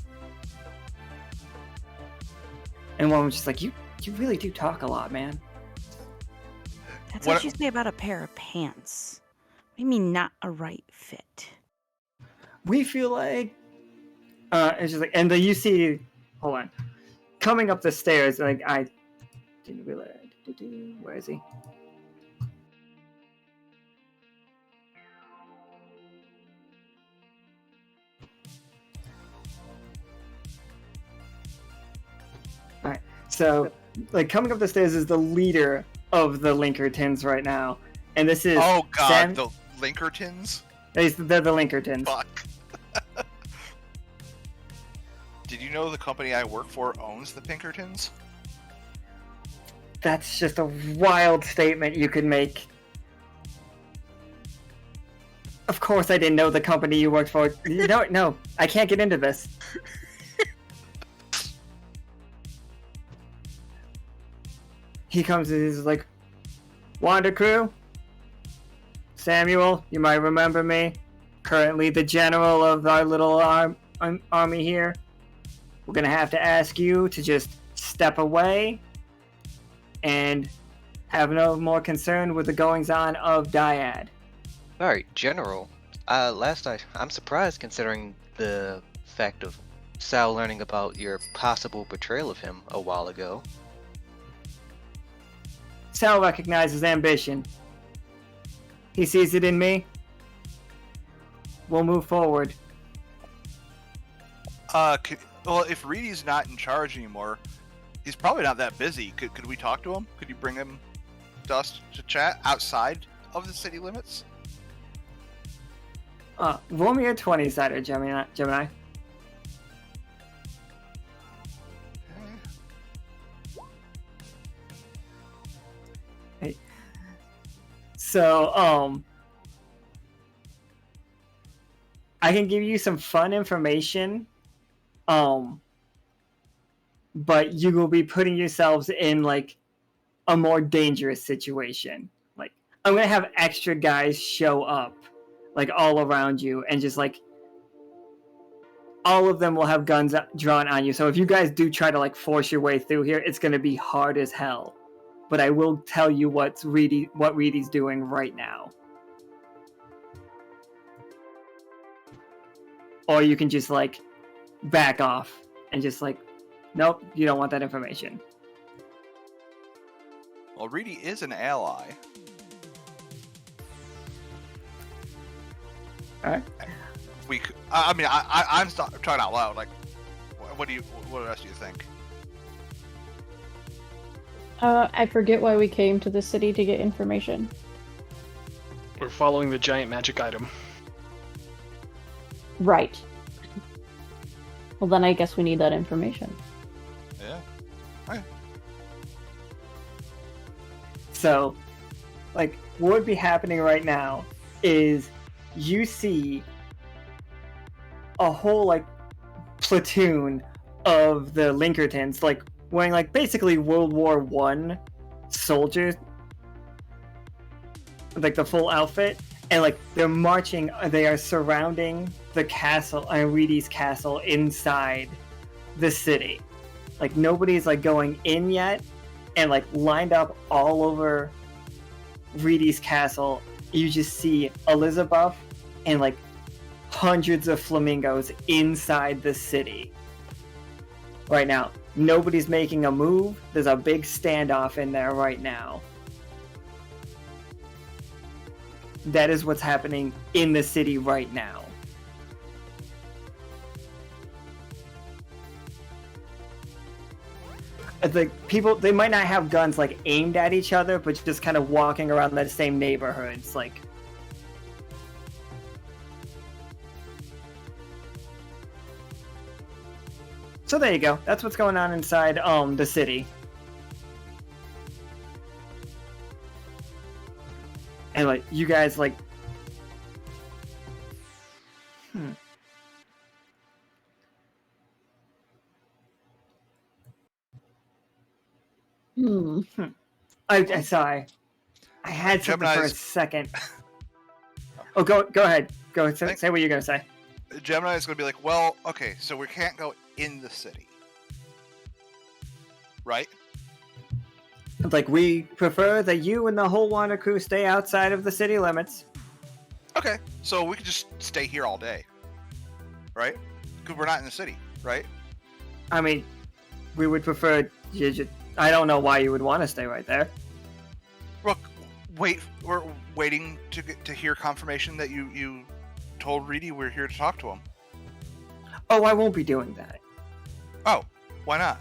And one was just like, you really do talk a lot, man. That's what you say about a pair of pants. What do you mean not a right fit? We feel like it's just like, and then you see, hold on, coming up the stairs, like, I didn't realize, where is he? Alright, so, like, coming up the stairs is the leader of the Linkertons right now, and this is Oh god, Sam. the Linkertons? They're the Linkertons. Fuck. Did you know the company I work for owns the Pinkertons? That's just a wild statement you could make. Of course I didn't know the company you worked for. No, I can't get into this. He comes and he's like, Wander crew? Samuel, you might remember me. Currently the general of our little army here. We're gonna have to ask you to just step away and have no more concern with the goings-on of Dyad. Alright, General. I'm surprised considering the fact of Sal learning about your possible betrayal of him a while ago. Sal recognizes ambition. He sees it in me. We'll move forward. Well, if Reedy's not in charge anymore, he's probably not that busy. Could we talk to him? Could you bring him to us to chat outside of the city limits? Roll me a 20-sider, Gemini. Hey. So, I can give you some fun information, but you will be putting yourselves in, like, a more dangerous situation. Like, I'm gonna have extra guys show up, like, all around you, and just, like, all of them will have guns drawn on you. So if you guys do try to, like, force your way through here, it's gonna be hard as hell. But I will tell you what Reedy's doing right now. Or you can just, like, back off and just, like, nope, you don't want that information. Well, Reedy is an ally. Alright. I'm talking out loud. Like, what else do you think? I forget why we came to the city to get information. We're following the giant magic item. Right. Well, then I guess we need that information. Yeah. Okay. So, like, what would be happening right now is you see a whole, like, platoon of the Linkertons, like, wearing, like, basically World War I soldiers, like, the full outfit, and, like, they're marching, they are surrounding the castle, Reedy's castle, inside the city. Like, nobody's, like, going in yet, and, like, lined up all over Reedy's castle, you just see Elizabeth and, like, hundreds of flamingos inside the city. Right now, nobody's making a move. There's a big standoff in there right now. That is what's happening in the city right now. the people, they might not have guns like aimed at each other, but just kind of walking around the same neighborhoods, like. So there you go. That's what's going on inside the city. And like you guys like I'm sorry. I had something for a second. Oh, go ahead. Go say what you're gonna say. Gemini is going to be like, well, okay, so we can't go in the city, right? Like, we prefer that you and the whole Wander crew stay outside of the city limits. Okay, so we could just stay here all day, right? Because we're not in the city, right? I mean, we would prefer you just, I don't know why you would want to stay right there. Look, we're waiting to hear confirmation that you told Reedy we're here to talk to him. Oh, I won't be doing that. Oh, why not?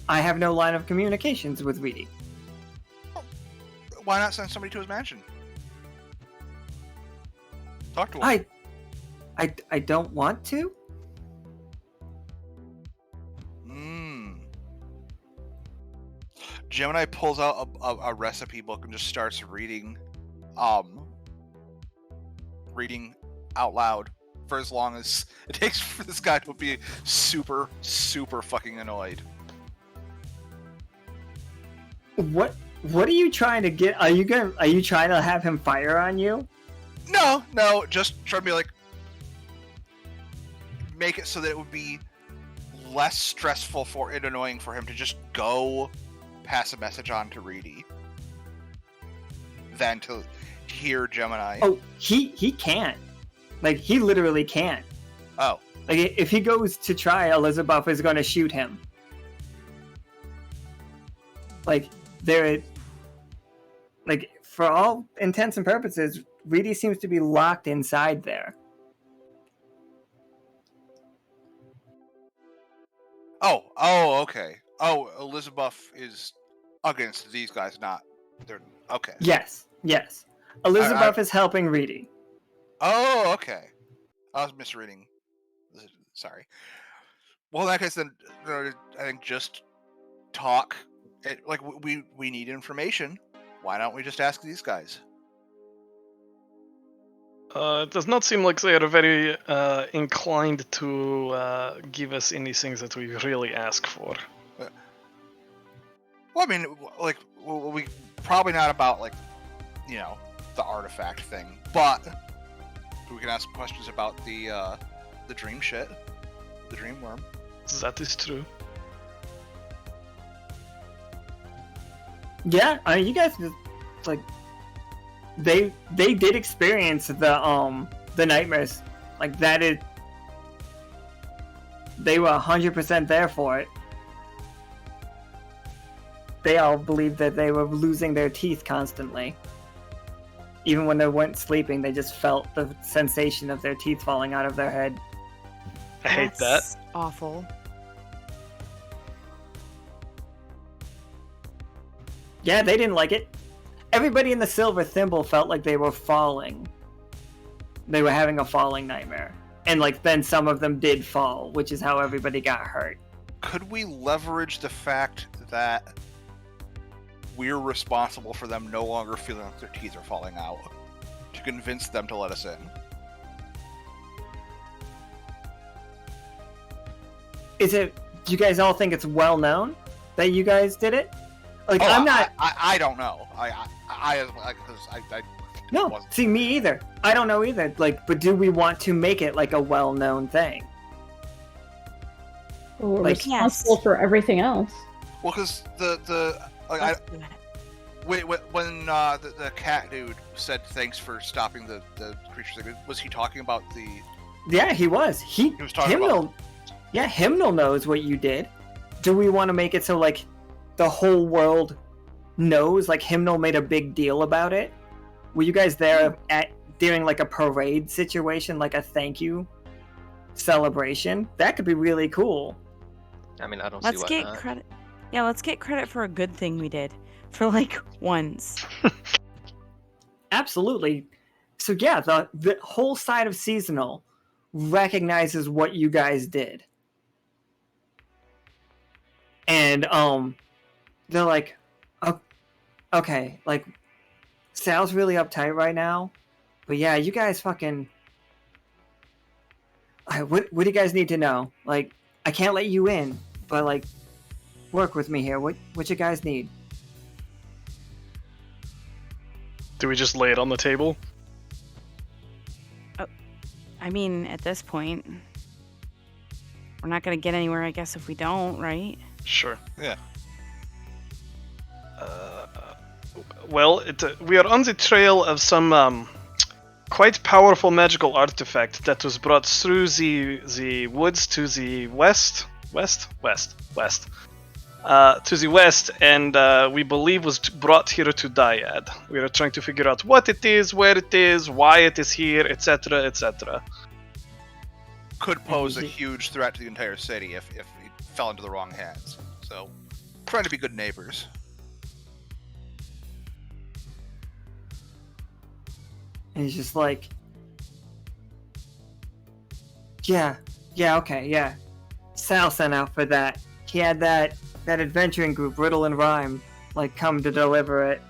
I have no line of communications with Reedy. Why not send somebody to his mansion? Talk to him. I don't want to. Gemini pulls out a recipe book and just starts reading out loud for as long as it takes for this guy to be super fucking annoyed. What are you trying to get? Are you trying to have him fire on you? No, just try to be like, make it so that it would be less stressful and annoying for him to just go pass a message on to Reedy than to hear Gemini. Oh, he can't. Like, he literally can't. Oh. Like, if he goes to try, Elizabeth is going to shoot him. Like, for all intents and purposes, Reedy seems to be locked inside there. Oh, okay. Oh, Elizabeth is against these guys, not... They're okay. Yes. Elizabeth is helping Reedy. Oh, okay. I was misreading. Sorry. Well, in that case, then, I think just talk. We need information. Why don't we just ask these guys? It does not seem like they are very inclined to give us anything that we really ask for. Well, I mean, we probably not about, the artifact thing, but we can ask questions about the dream shit, the Dream Wyrm. That is true. Yeah, I mean, you guys just, they did experience the nightmares. Like, that is, they were 100% there for it. They all believed that they were losing their teeth constantly. Even when they weren't sleeping, they just felt the sensation of their teeth falling out of their head. I hate that. That's awful. Yeah, they didn't like it. Everybody in the Silver Thimble felt like they were falling. They were having a falling nightmare. And, then some of them did fall, which is how everybody got hurt. Could we leverage the fact that we're responsible for them no longer feeling like their teeth are falling out to convince them to let us in? Do you guys all think it's well known that you guys did it? I'm not. I don't know. No, wasn't. See, me either. I don't know either. But do we want to make it a well-known thing? Or responsible for everything else. Well, because when the cat dude said thanks for stopping the creatures, was he talking about the? Yeah, he was. He was talking Hymnal. about. Yeah, Hymnal knows what you did. Do we want to make it so the whole world knows? Hymnal made a big deal about it. Were you guys there during a parade situation, a thank you celebration. That could be really cool. I mean, I don't Let's see why get not. credit. Yeah, let's get credit for a good thing we did. For like once. Absolutely. So yeah, the whole side of seasonal recognizes what you guys did. And they're like, okay, like Sal's really uptight right now, but yeah, you guys fucking. What do you guys need to know? Like, I can't let you in, but like, work with me here. What you guys need? Do we just lay it on the table? I mean, at this point, we're not gonna get anywhere, I guess, if we don't, right? Sure. Yeah. Well, we are on the trail of some quite powerful magical artifact that was brought through the woods to the west, to the west, and we believe was brought here to Dyad. We are trying to figure out what it is, where it is, why it is here, etc., etc. Could pose a huge threat to the entire city if it fell into the wrong hands. So, trying to be good neighbors. And he's just like, yeah, okay, yeah. Sal sent out for that. He had that adventuring group, Riddle and Rhyme, like come to deliver it.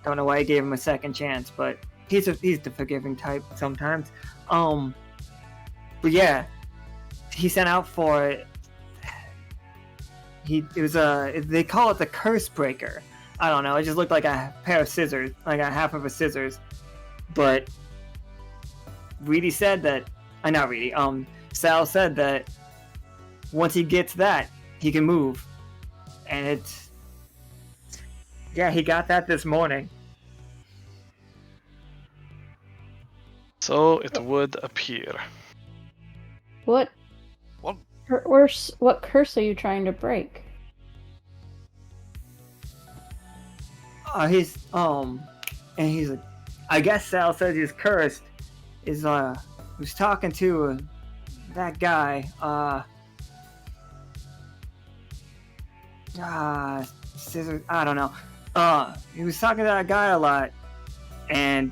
Don't know why he gave him a second chance, but he's the forgiving type sometimes. But yeah, he sent out for it. They call it the Curse Breaker. I don't know. It just looked like a pair of scissors, like a half of a scissors. But Reedy said that, not Reedy. Sal said that once he gets that, he can move, and he got that this morning. So it would appear. What? Well, What curse are you trying to break? He's like, I guess Sal says he's cursed. Is was talking to that guy. Scissors. I don't know. He was talking to that guy a lot, and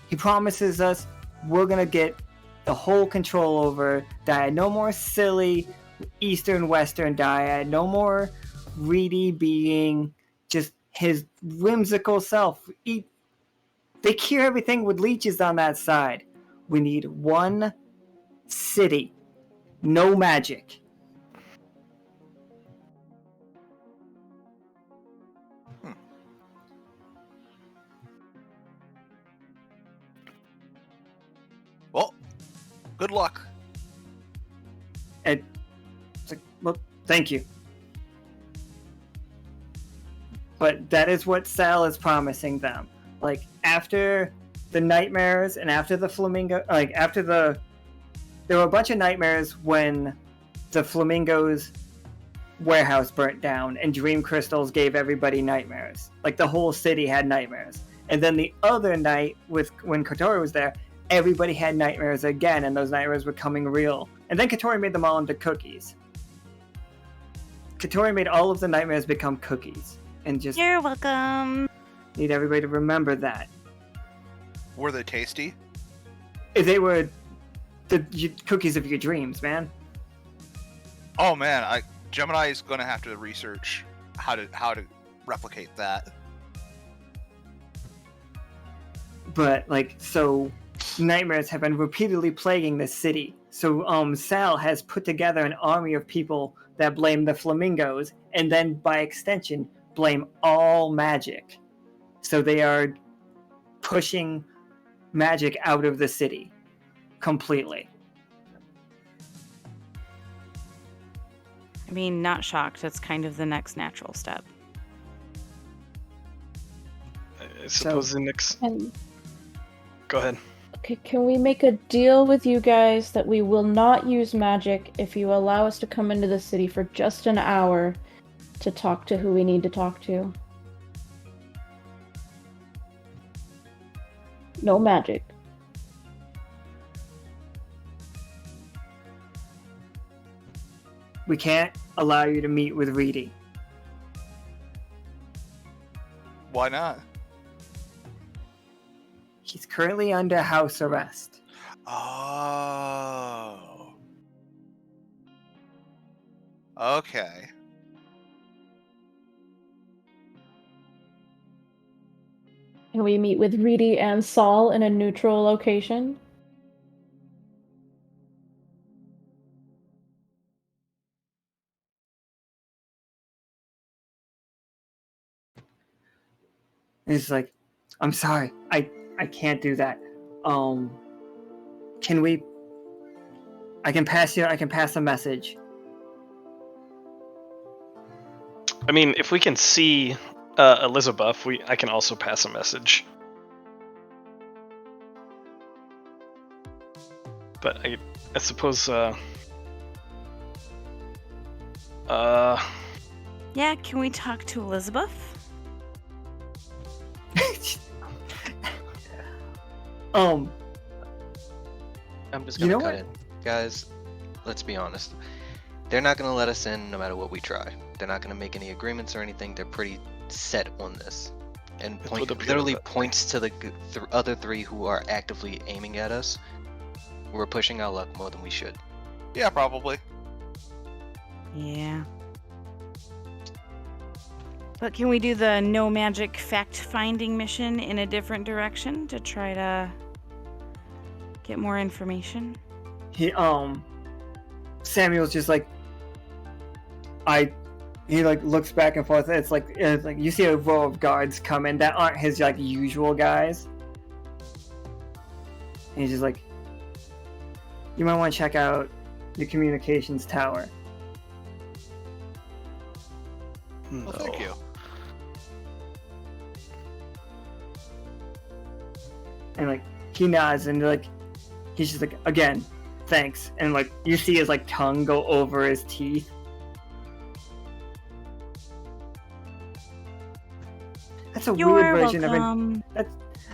he promises us we're gonna get the whole control over Dyad. No more silly Eastern Western Dyad. No more Reedy being just his whimsical self. They cure everything with leeches on that side. We need one city. No magic. Well, good luck. It's like, well, thank you. But that is what Sal is promising them. Like, after the nightmares and after the flamingo, there were a bunch of nightmares when the flamingos warehouse burnt down and dream crystals gave everybody nightmares. Like, the whole city had nightmares. And then the other night, when Catori was there, everybody had nightmares again, and those nightmares were coming real. And then Catori made them all into cookies. Catori made all of the nightmares become cookies. And just You're welcome. need everybody to remember that. Were they tasty? They were the cookies of your dreams, man. Oh man, Gemini is going to have to research how to replicate that. But so nightmares have been repeatedly plaguing this city. So Sal has put together an army of people that blame the flamingos, and then by extension blame all magic. So they are pushing magic out of the city completely. I mean, not shocked. That's kind of the next natural step. I suppose the next. And Go ahead. okay, can we make a deal with you guys that we will not use magic if you allow us to come into the city for just an hour to talk to who we need to talk to? No magic. we can't allow you to meet with Reedy. Why not? He's currently under house arrest. Oh. Okay. Can we meet with Reedy and Saul in a neutral location? And he's like, I'm sorry, I can't do that. Can we? I can pass a message. I mean, if we can see Elizabeth, I can also pass a message. But I suppose. Yeah, can we talk to Elizabeth? I'm just You gonna know cut what? in. Guys, let's be honest. They're not gonna let us in no matter what we try. They're not gonna make any agreements or anything. They're pretty set on this. And would appear literally that- points to the other three who are actively aiming at us. We're pushing our luck more than we should. Yeah, probably. Yeah. But can we do the no magic fact-finding mission in a different direction to try to get more information? Samuel's just like, he like looks back and forth. It's like you see a row of guards come in that aren't his like usual guys. And he's just like, you might want to check out the communications tower. Well, thank you. And like he nods and like he's just like, again, thanks. And like you see his like tongue go over his teeth. That's a You're weird version welcome. of it.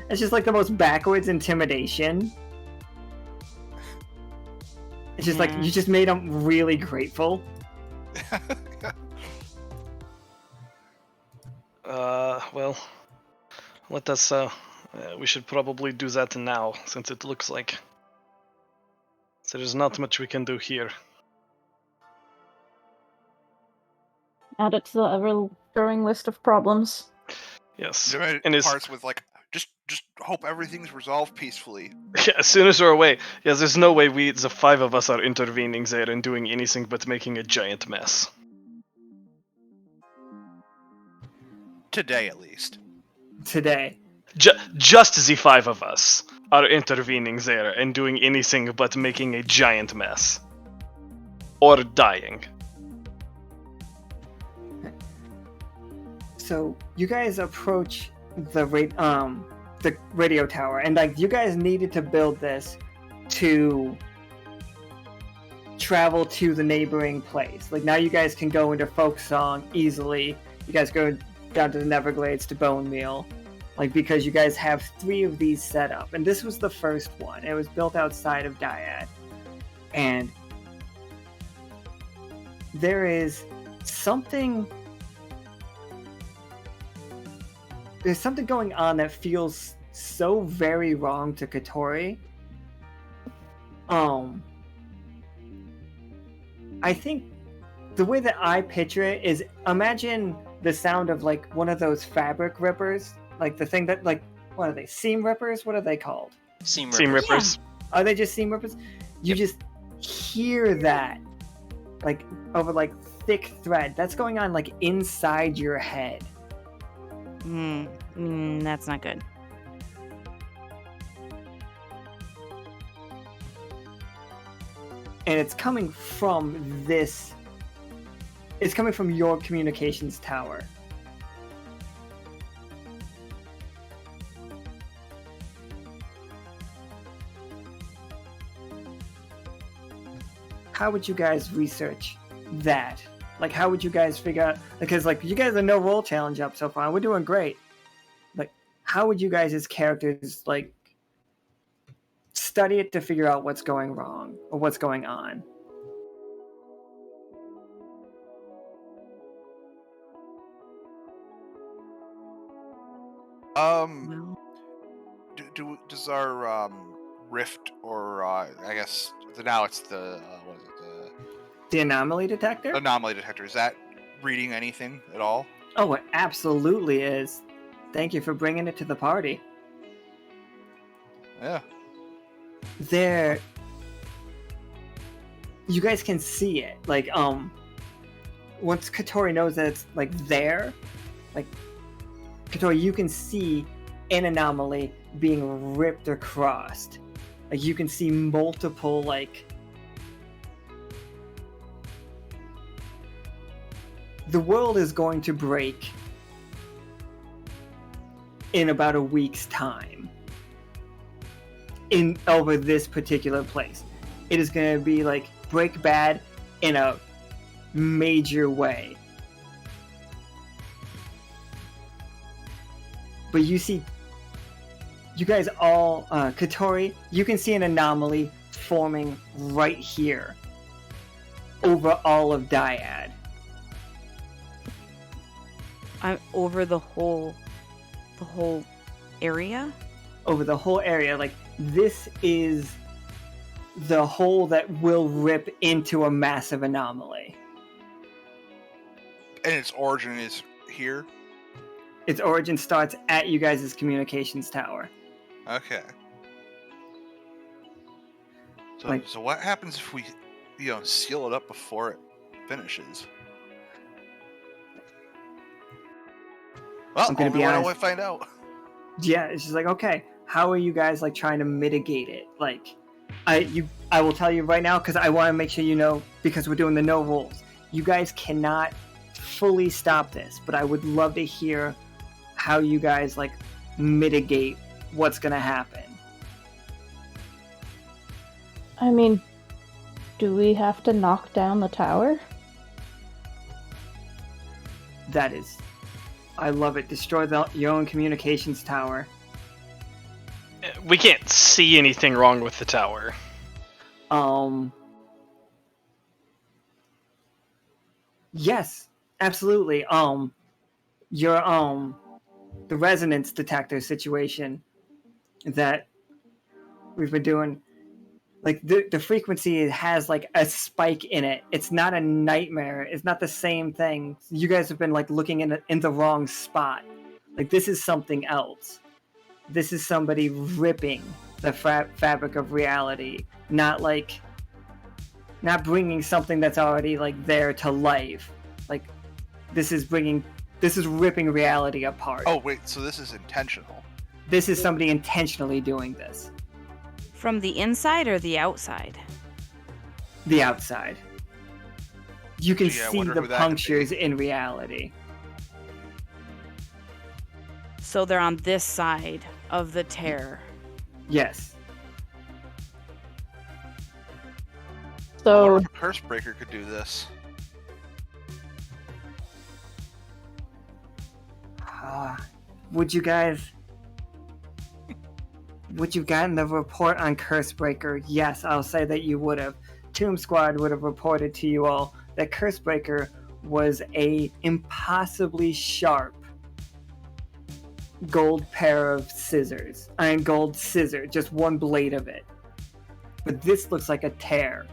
It's just like the most backwards intimidation. It's just like Yeah. you just made him really grateful. Well, let us. We should probably do that now, since it looks like there is not much we can do here. Add it to the ever-growing list of problems. Yes, There and are as, parts with like, just hope everything's resolved peacefully. yeah, as soon as we're away, yes, there's no way the five of us are intervening there and doing anything but making a giant mess. Today, at least. Today. Just the five of us are intervening there and doing anything but making a giant mess. Or dying. So you guys approach the radio tower, and like you guys needed to build this to travel to the neighboring place. Like now you guys can go into folk song easily. You guys go down to the Neverglades to Bone Meal, like because you guys have 3 of these set up, and this was the first one. It was built outside of Dyad, and there is something. There's something going on that feels so very wrong to Catori. I think the way that I picture it is, imagine the sound of like one of those fabric rippers, like the thing that like, what are they, seam rippers? What are they called? Seam Seam rippers. rippers. Are they just seam rippers? You just hear that like over like thick thread. That's going on like inside your head. That's not good. And it's coming from this. It's coming from your communications tower. How would you guys research that? Like, how would you guys figure out? Because, like, you guys are no role challenge up so far. We're doing great. Like, how would you guys as characters, like, study it to figure out what's going wrong or what's going on? Um, does our rift, or I guess now it's the what is it, The anomaly detector? the anomaly detector, is that reading anything at all? Oh, it absolutely is. Thank you for bringing it to the party. Yeah. There, you guys can see it. Like, once Catori knows that it's like there, like Catori, you can see an anomaly being ripped across. Like, you can see multiple, like, the world is going to break in about a week's time in over this particular place. It is going to be like break bad in a major way. But you see, you guys all, Catori, you can see an anomaly forming right here over all of Dyad. I'm over the whole area. Over the whole area. Like, this is the hole that will rip into a massive anomaly. And its origin is here? Its origin starts at you guys' communications tower. Okay. So, Like- so what happens if we, seal it up before it finishes? Well, I'm gonna only be one honest. way to find out. Yeah, it's just like, okay, how are you guys like trying to mitigate it? Like, I will tell you right now, because I want to make sure you know, because we're doing the no rules. You guys cannot fully stop this, but I would love to hear how you guys like mitigate what's gonna happen. I mean, do we have to knock down the tower? That is, I love it. Destroy your own communications tower. We can't see anything wrong with the tower. Yes, absolutely. Your the resonance detector situation that we've been doing, like the frequency has like a spike in it. It's not a nightmare. It's not the same thing. You guys have been like looking in the wrong spot. Like, this is something else. This is somebody ripping the fabric of reality, not bringing something that's already like there to life. Like, this is ripping reality apart. Oh, wait, so this is intentional. This is somebody intentionally doing this. From the inside or the outside? The outside. You can Gee, I see wonder the who that could punctures be. in reality. So they're on this side of the tear. Yes. I So wonder if a curse breaker could do this. Would you gotten the report on Cursebreaker? Yes, I'll say that you would have. Tomb Squad would have reported to you all that Cursebreaker was a impossibly sharp gold pair of scissors. Gold scissor, just one blade of it. But this looks like a tear.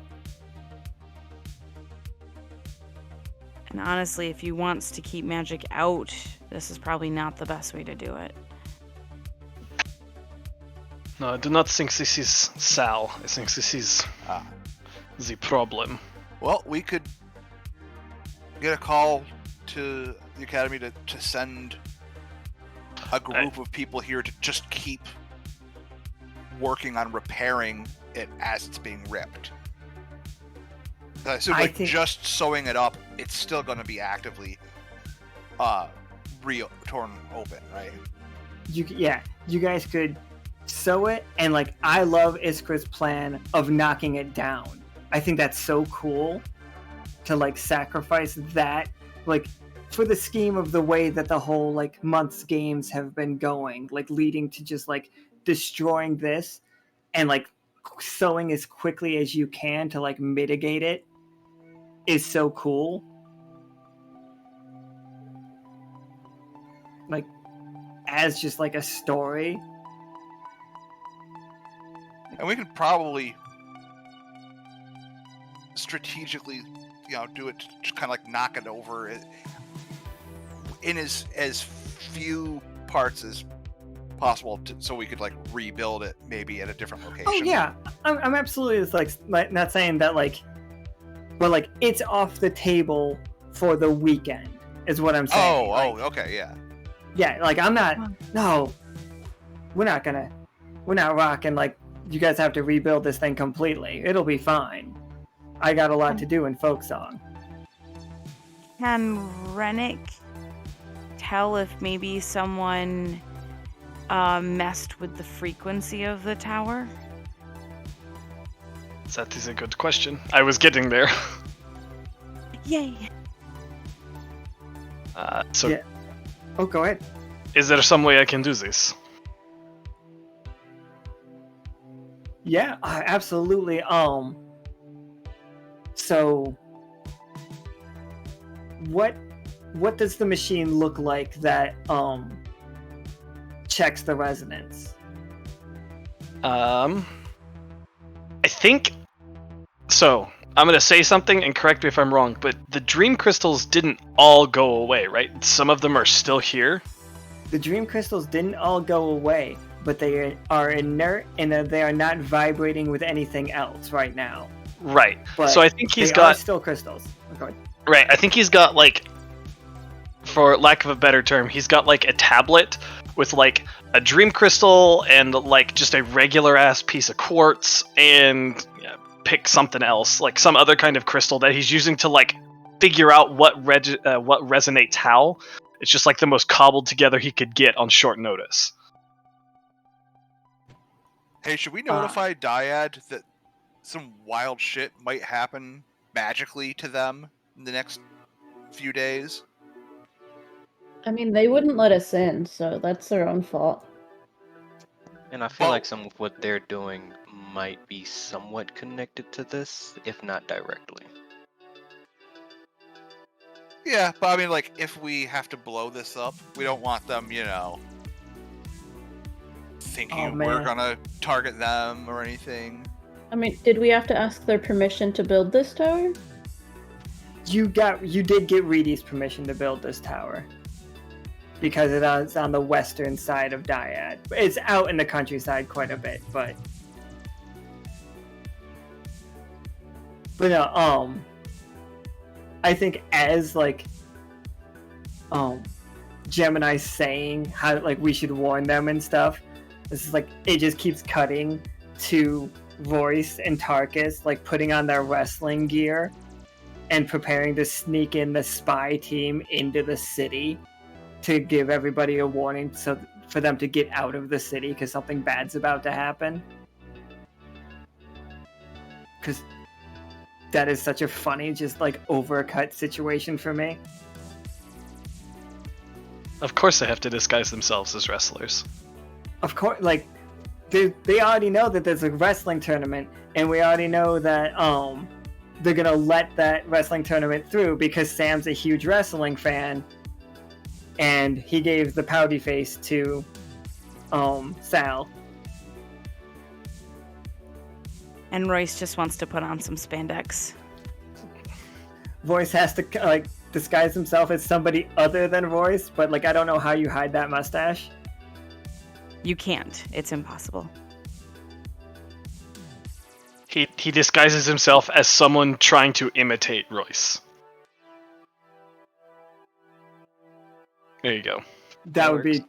And honestly, if he wants to keep magic out, this is probably not the best way to do it. No, I do not think this is Sal. I think this is the problem. Well, we could get a call to the Academy to send a group of people here to just keep working on repairing it as it's being ripped. So I like think- just sewing it up, it's still going to be actively torn open, right? You guys could sew it, and like, I love Iskra's plan of knocking it down. I think that's so cool to like sacrifice that, like, for the scheme of the way that the whole like month's games have been going, like leading to just like destroying this and like sewing as quickly as you can to like mitigate it is so cool. Like, as just like a story. And we could probably strategically, do it to just kind of like knock it over in as few parts as possible, so we could like rebuild it maybe at a different location. Oh yeah, I'm absolutely just, like not saying that like, but like it's off the table for the weekend is what I'm saying. Okay, yeah. Yeah, like I'm not. No, we're not rocking. Like you guys have to rebuild this thing completely. It'll be fine. I got a lot to do in folk song. Can Renic tell if maybe someone messed with the frequency of the tower? That is a good question. I was getting there. Yay! Yeah. Oh, go ahead. Is there some way I can do this? Yeah, absolutely. So what does the machine look like that checks the resonance? I think so. I'm gonna say something and correct me if I'm wrong, but the dream crystals didn't all go away, right? Some of them are still here. The dream crystals didn't all go away, but they are inert and they are not vibrating with anything else right now. Right. But so I think he's they got are still crystals. Okay. Right. I think he's got like, for lack of a better term, he's got like a tablet with like a dream crystal and like just a regular ass piece of quartz and pick something else, like some other kind of crystal that he's using to like figure out what resonates how. It's just like the most cobbled together he could get on short notice. Hey, should we notify Dyad that some wild shit might happen magically to them in the next few days? I mean, they wouldn't let us in, so that's their own fault. And I feel like some of what they're doing might be somewhat connected to this, if not directly. Yeah, but I mean, like, if we have to blow this up, we don't want them, thinking we're gonna target them or anything. I mean, did we have to ask their permission to build this tower? You did get Reedy's permission to build this tower. Because it's on the western side of Dyad. It's out in the countryside quite a bit, but no, I think as like Gemini saying how like we should warn them and stuff, this is like it just keeps cutting to Royce and Tarkus like putting on their wrestling gear and preparing to sneak in the spy team into the city to give everybody a warning so for them to get out of the city because something bad's about to happen. Because that is such a funny, just like overcut situation for me. Of course they have to disguise themselves as wrestlers. Of course, like they already know that there's a wrestling tournament, and we already know that they're gonna let that wrestling tournament through because Sam's a huge wrestling fan, and he gave the pouty face to Sal. And Royce just wants to put on some spandex. Royce has to like disguise himself as somebody other than Royce, but like I don't know how you hide that mustache. You can't. It's impossible. He disguises himself as someone trying to imitate Royce. There you go. That would be,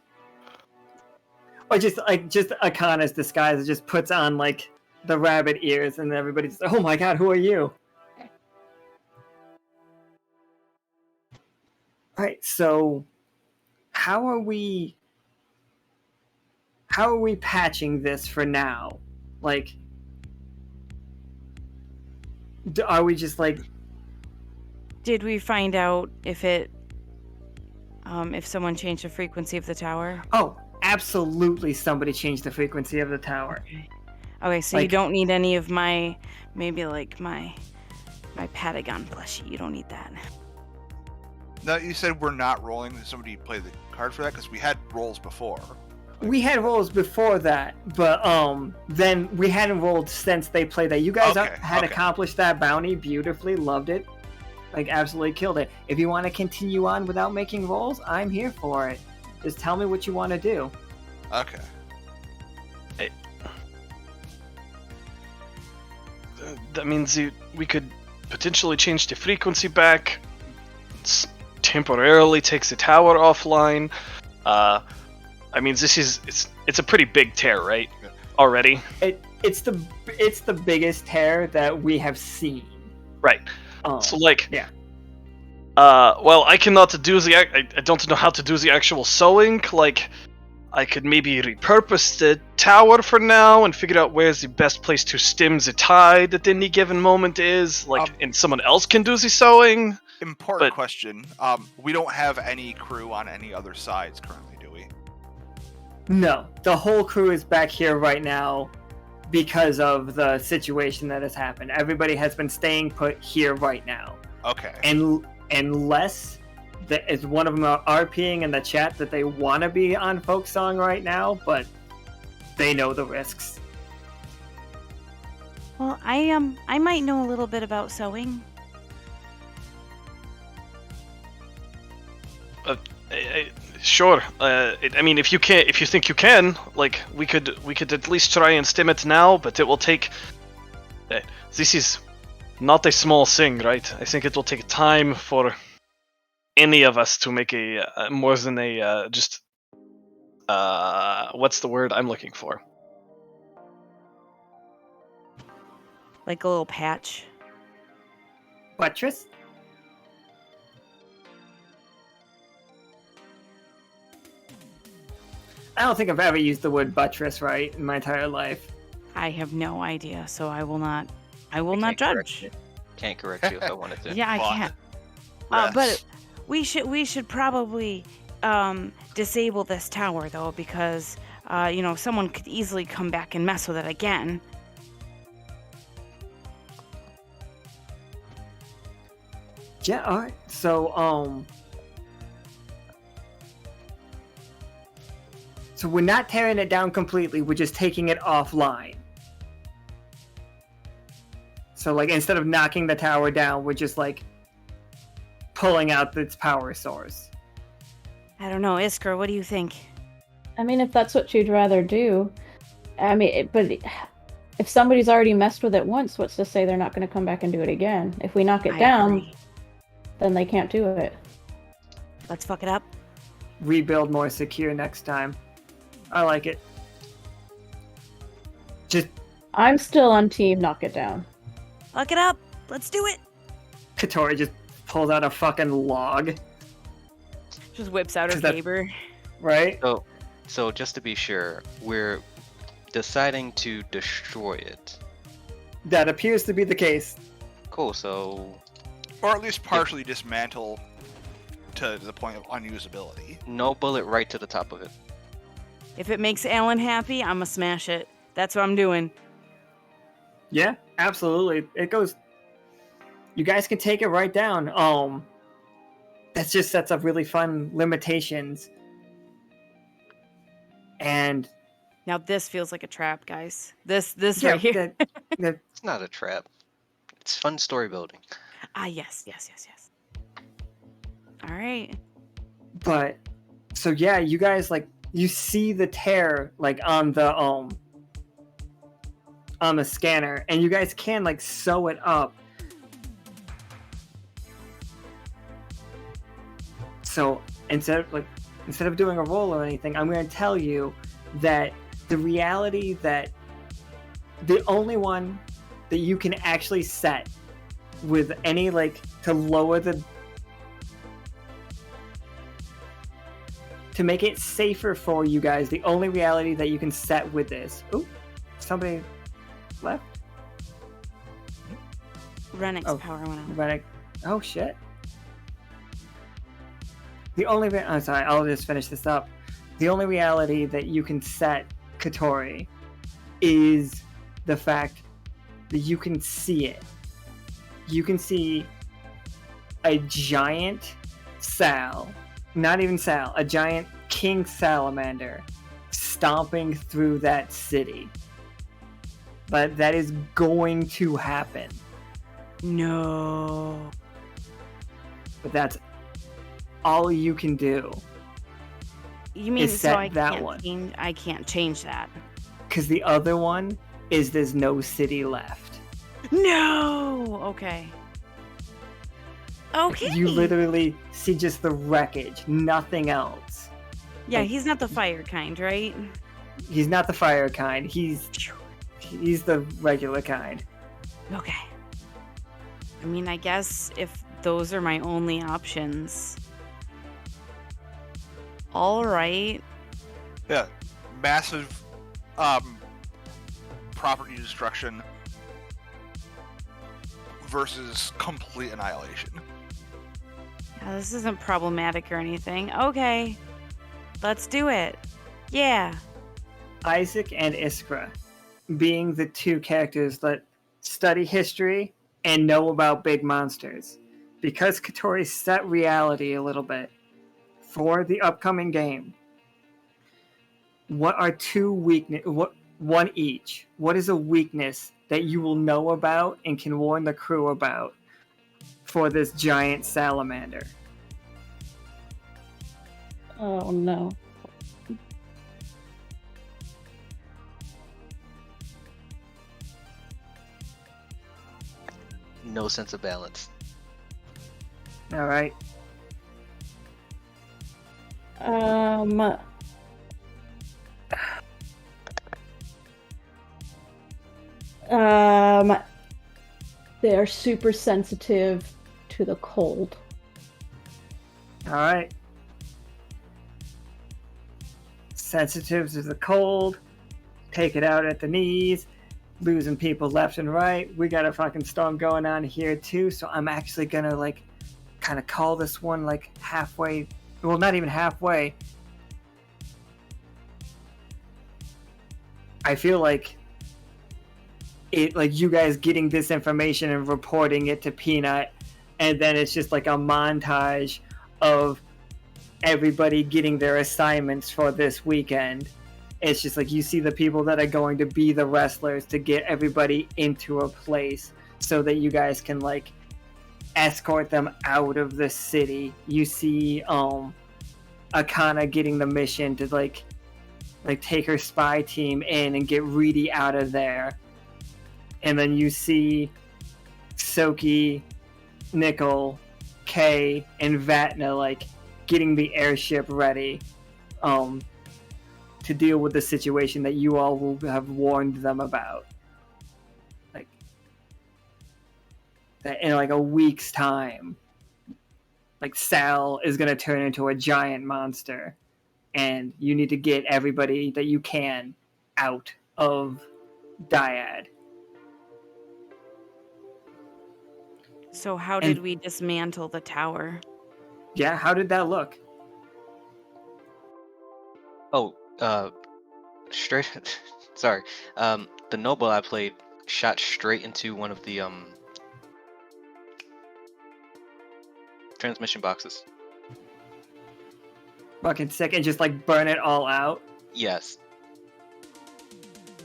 or just Akana's disguise. It just puts on like the rabbit ears, and everybody's oh my god, who are you? All right, so how are we patching this for now? Like, are we just like? Did we find out if someone changed the frequency of the tower? Oh, absolutely! Somebody changed the frequency of the tower. Okay, so like, you don't need any of my maybe like my Patagon plushie. You don't need that. No, you said we're not rolling. Did somebody play the card for that? Because we had rolls before. We had rolls before that, but then we hadn't rolled since they played that. You guys had accomplished that bounty beautifully, loved it, like absolutely killed it. If you want to continue on without making rolls, I'm here for it. Just tell me what you want to do. Okay. That means we could potentially change the frequency back, temporarily takes the tower offline. I mean, it's a pretty big tear, right? Already. It's the biggest tear that we have seen. Right. So like. Yeah. Well, I cannot do I don't know how to do the actual sewing. Like, I could maybe repurpose the tower for now and figure out where's the best place to stem the tide at any given moment is. Like, and someone else can do the sewing. Important question. We don't have any crew on any other sides currently, do we? No, the whole crew is back here right now because of the situation that has happened. Everybody has been staying put here right now. Okay. And unless is one of them RPing in the chat that they want to be on folk song right now, but they know the risks. Well, I might know a little bit about sewing. Sure. I mean, if you think you can, like, we could at least try and stem it now, but it will take. This is not a small thing, right? I think it will take time for any of us to make a more than a just. What's the word I'm looking for? Like a little patch. Buttress? I don't think I've ever used the word buttress right in my entire life. I have no idea, so I will not judge. Can't correct you if I wanted to. Yeah, I can't. But we should probably disable this tower though, because someone could easily come back and mess with it again. Yeah, alright. So we're not tearing it down completely, we're just taking it offline. So, like, instead of knocking the tower down, we're just, like, pulling out its power source. I don't know, Iskra, what do you think? I mean, if that's what you'd rather do. I mean, but if somebody's already messed with it once, what's to say they're not going to come back and do it again? If we knock it down, agree. Then they can't do it. Let's fuck it up. Rebuild more secure next time. I like it. I'm still on team knock it down. Fuck it up. Let's do it. Catori just pulls out a fucking log. Just whips out her saber. Right? So just to be sure, we're deciding to destroy it. That appears to be the case. Cool, so... Or at least partially dismantle to the point of unusability. No bullet right to the top of it. If it makes Alan happy, I'm gonna smash it. That's what I'm doing. Yeah, absolutely. It goes... You guys can take it right down. That just sets up really fun limitations. And... Now this feels like a trap, guys. This yeah, right here. It's not a trap. It's fun story building. Yes. All right. But, so yeah, you guys, like, you see the tear, like, on the scanner, and you guys can, like, sew it up. So, instead of doing a roll or anything, I'm going to tell you that the reality that the only one that you can actually set with any, like, to lower the... To make it safer for you guys, the only reality that you can set with this... Ooh, somebody left? Renic's power went out. Renic. Oh, shit. The only... I'm sorry, I'll just finish this up. The only reality that you can set, Catori, is the fact that you can see it. You can see a giant Sal, not even Sal, a giant king salamander stomping through that city. But that is going to happen. No. But that's all you can do. You mean is so set I that can't one. I can't change that? Because the other one is there's no city left. No. Okay. Okay. You literally see just the wreckage, nothing else. Yeah, like- he's not the fire kind, right? He's not the fire kind. He's the regular kind. Okay. I mean, I guess if those are my only options. All right. Yeah, massive property destruction versus complete annihilation. Yeah, this isn't problematic or anything. Okay. Let's do it. Yeah. Isaac and Iskra, being the two characters that study history and know about big monsters. Because Catori set reality a little bit for the upcoming game, what are two one each? What is a weakness that you will know about and can warn the crew about for this giant salamander? Oh no. No sense of balance. All right. They're super sensitive to the cold. All right. Sensitive to the cold. Take it out at the knees. Losing people left and right. We got a fucking storm going on here too. So I'm actually gonna like kind of call this one like halfway. Well, not even halfway. I feel like it, like you guys getting this information and reporting it to Peanut, and then it's just like a montage of everybody getting their assignments for this weekend. It's just like you see the people that are going to be the wrestlers to get everybody into a place so that you guys can like escort them out of the city. You see Akana getting the mission to like take her spy team in and get Reedy out of there. And then you see Soki, Nickel, Kay, and Vatna like getting the airship ready to deal with the situation that you all will have warned them about. Like that in like a week's time, like Sal is gonna turn into a giant monster, and you need to get everybody that you can out of Dyad. So how did we dismantle the tower? Yeah, how did that look? Oh, straight. Sorry. The noble I played shot straight into one of the transmission boxes. Fucking sick, and just like burn it all out? Yes.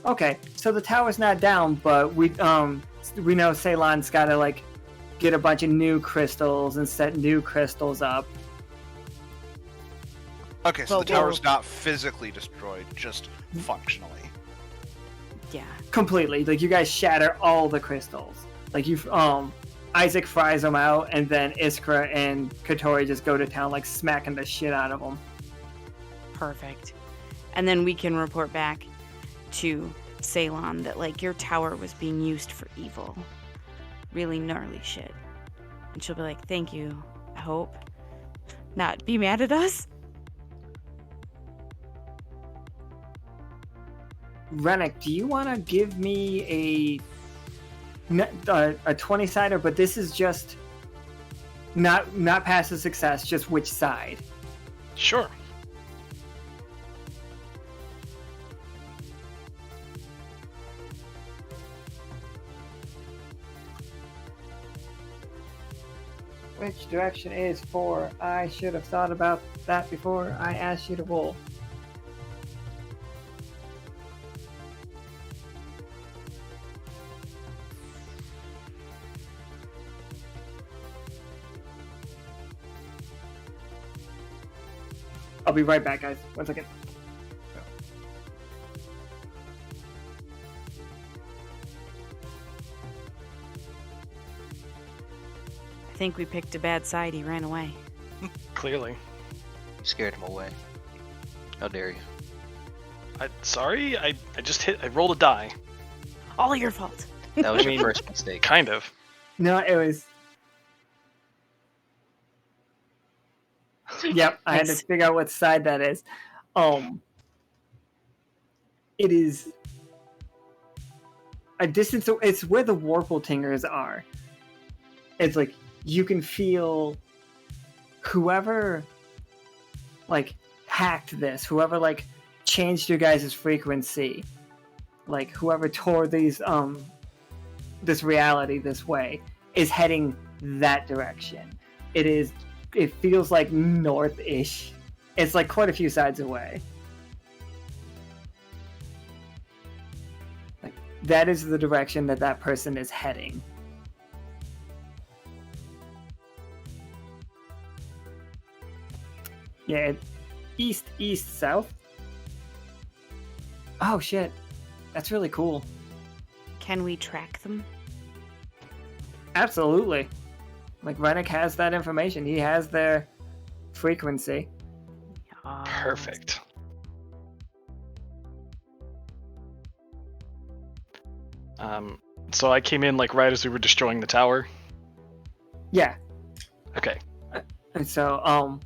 Okay, so the tower's not down, but we know Ceylon's gotta like get a bunch of new crystals and set new crystals up. Okay, so But the tower's not physically destroyed, just functionally. Yeah. Completely. Like you guys shatter all the crystals. Like you Isaac fries them out, and then Iskra and Catori just go to town like smacking the shit out of them. Perfect. And then we can report back to Ceylon that like your tower was being used for evil. Really gnarly shit. And she'll be like, thank you, I hope. Not be mad at us? Renic, do you want to give me a 20-sider, but this is just not passive success, just which side? Sure. which direction is 4? I should have thought about that before I asked you to roll. I'll be right back, guys. 1 second. I think we picked a bad side. He ran away. Clearly. You scared him away. How dare you? Sorry, I rolled a die. All your fault. That was I mean, your first mistake. Kind of. No, it was... Yep, I had to Nice. figure out what side that is. It is a distance. So it's where the Warpletingers are. It's like you can feel whoever like hacked this, whoever like changed your guys' frequency, like whoever tore these this reality this way is heading that direction. It feels like north-ish. It's like quite a few sides away. Like that is the direction that person is heading. Yeah, east, south. Oh shit, that's really cool. Can we track them? Absolutely. Like Renic has that information. He has their frequency. Perfect. So I came in like right as we were destroying the tower. Yeah. Okay. And so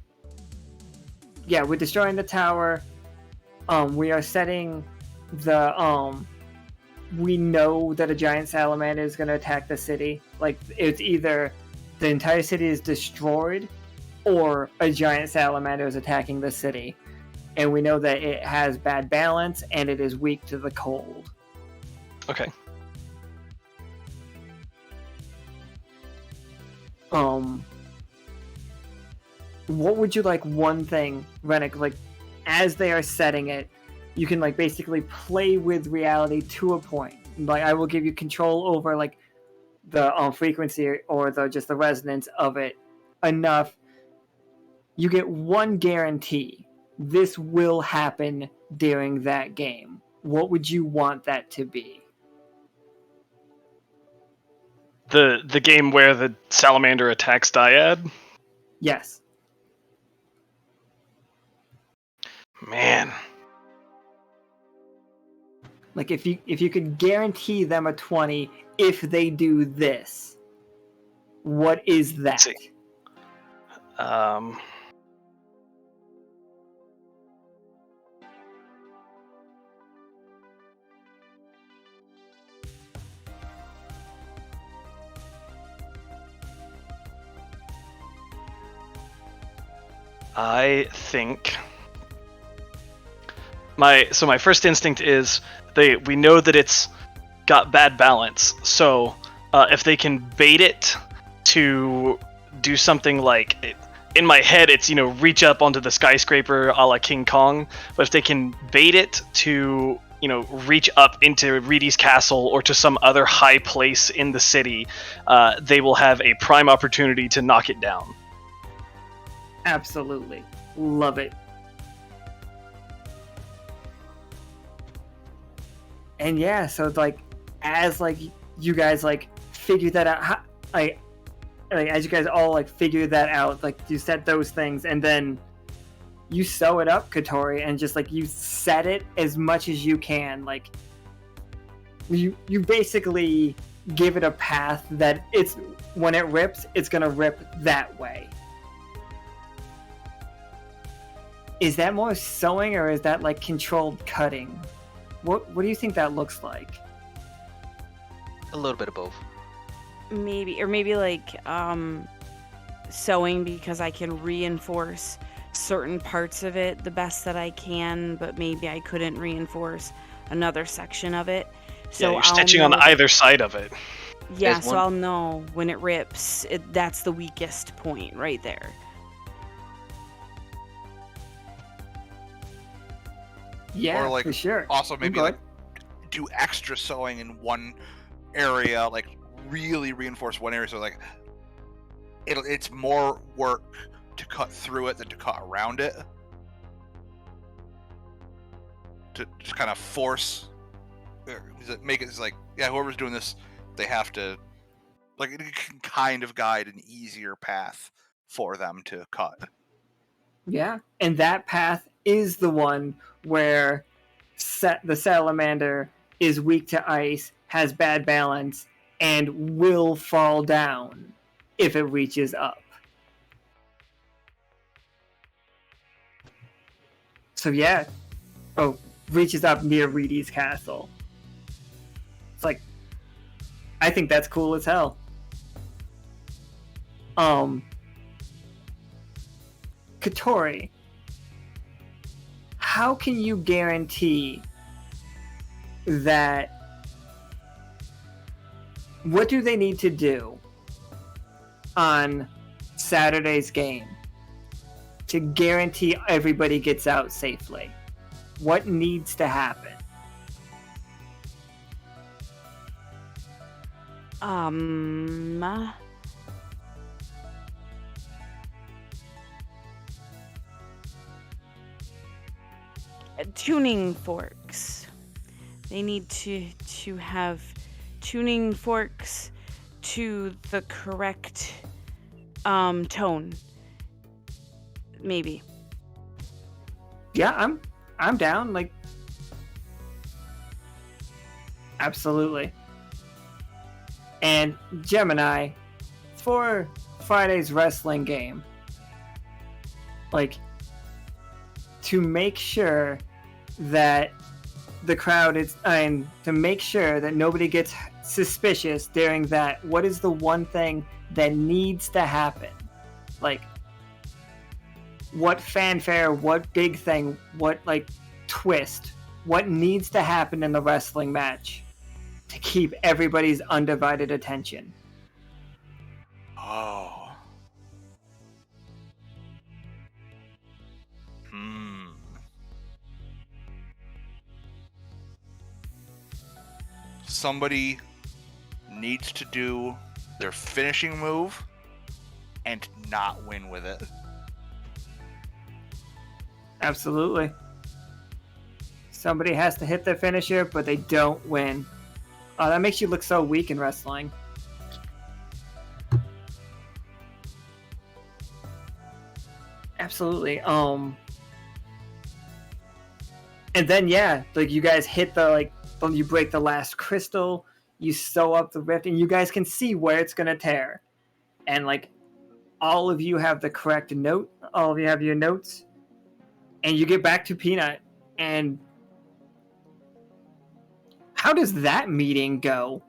yeah, we're destroying the tower. We are setting the we know that a giant salamander is going to attack the city. Like it's either the entire city is destroyed or a giant salamander is attacking the city. And we know that it has bad balance and it is weak to the cold. Okay. What would you like one thing, Renic, like as they are setting it, you can like basically play with reality to a point. Like I will give you control over like the frequency or just the resonance of it enough. You get one guarantee. This will happen during that game. What would you want that to be? The game where the salamander attacks Dyad? Yes. Man. Like if you could guarantee them a 20 if they do this, what is that? Let's see. I think my first instinct is we know that it's got bad balance, so if they can bait it to do something like in my head it's reach up onto the skyscraper a la King Kong, but if they can bait it to reach up into Reedy's castle or to some other high place in the city, they will have a prime opportunity to knock it down. Absolutely. Love it. And yeah, so it's like, as like you guys like figure that out, like as you guys all like figure that out, like you set those things and then you sew it up, Catori, and just like you set it as much as you can. Like you basically give it a path that it's when it rips, it's gonna rip that way. Is that more sewing or is that like controlled cutting? What do you think that looks like? A little bit of both. Maybe like sewing, because I can reinforce certain parts of it the best that I can, but maybe I couldn't reinforce another section of it. So yeah, you're stitching on either side of it. Yeah, There's so one- I'll know when it rips. That's the weakest point right there. Yeah, Or, like, for sure. Also, maybe Go like do extra sewing in one area, like really reinforce one area, so like it's more work to cut through it than to cut around it. To just kind of force, make it like, yeah, whoever's doing this, they have to, like, it can kind of guide an easier path for them to cut. Yeah, and that path is the one where the salamander is weak to ice, has bad balance, and will fall down if it reaches up. So yeah, reaches up near Reedy's castle. It's like, I think that's cool as hell. Catori, how can you guarantee that? What do they need to do on Saturday's game to guarantee everybody gets out safely? What needs to happen? Tuning forks. They need to have tuning forks to the correct tone. Maybe. Yeah, I'm down. Like, absolutely. And Gemini, for Friday's wrestling game, like, to make sure that the crowd is, and to make sure that nobody gets suspicious during that, what is the one thing that needs to happen? Like, what fanfare, what big thing, what, like, twist, what needs to happen in the wrestling match to keep everybody's undivided attention? Oh. Somebody needs to do their finishing move and not win with it. Absolutely. Somebody has to hit their finisher, but they don't win. Oh, that makes you look so weak in wrestling. Absolutely. And then yeah, like, you guys hit the, like, you break the last crystal, you sew up the rift, and you guys can see where it's gonna tear. And, like, all of you have the correct note, all of you have your notes, and you get back to Peanut. And how does that meeting go?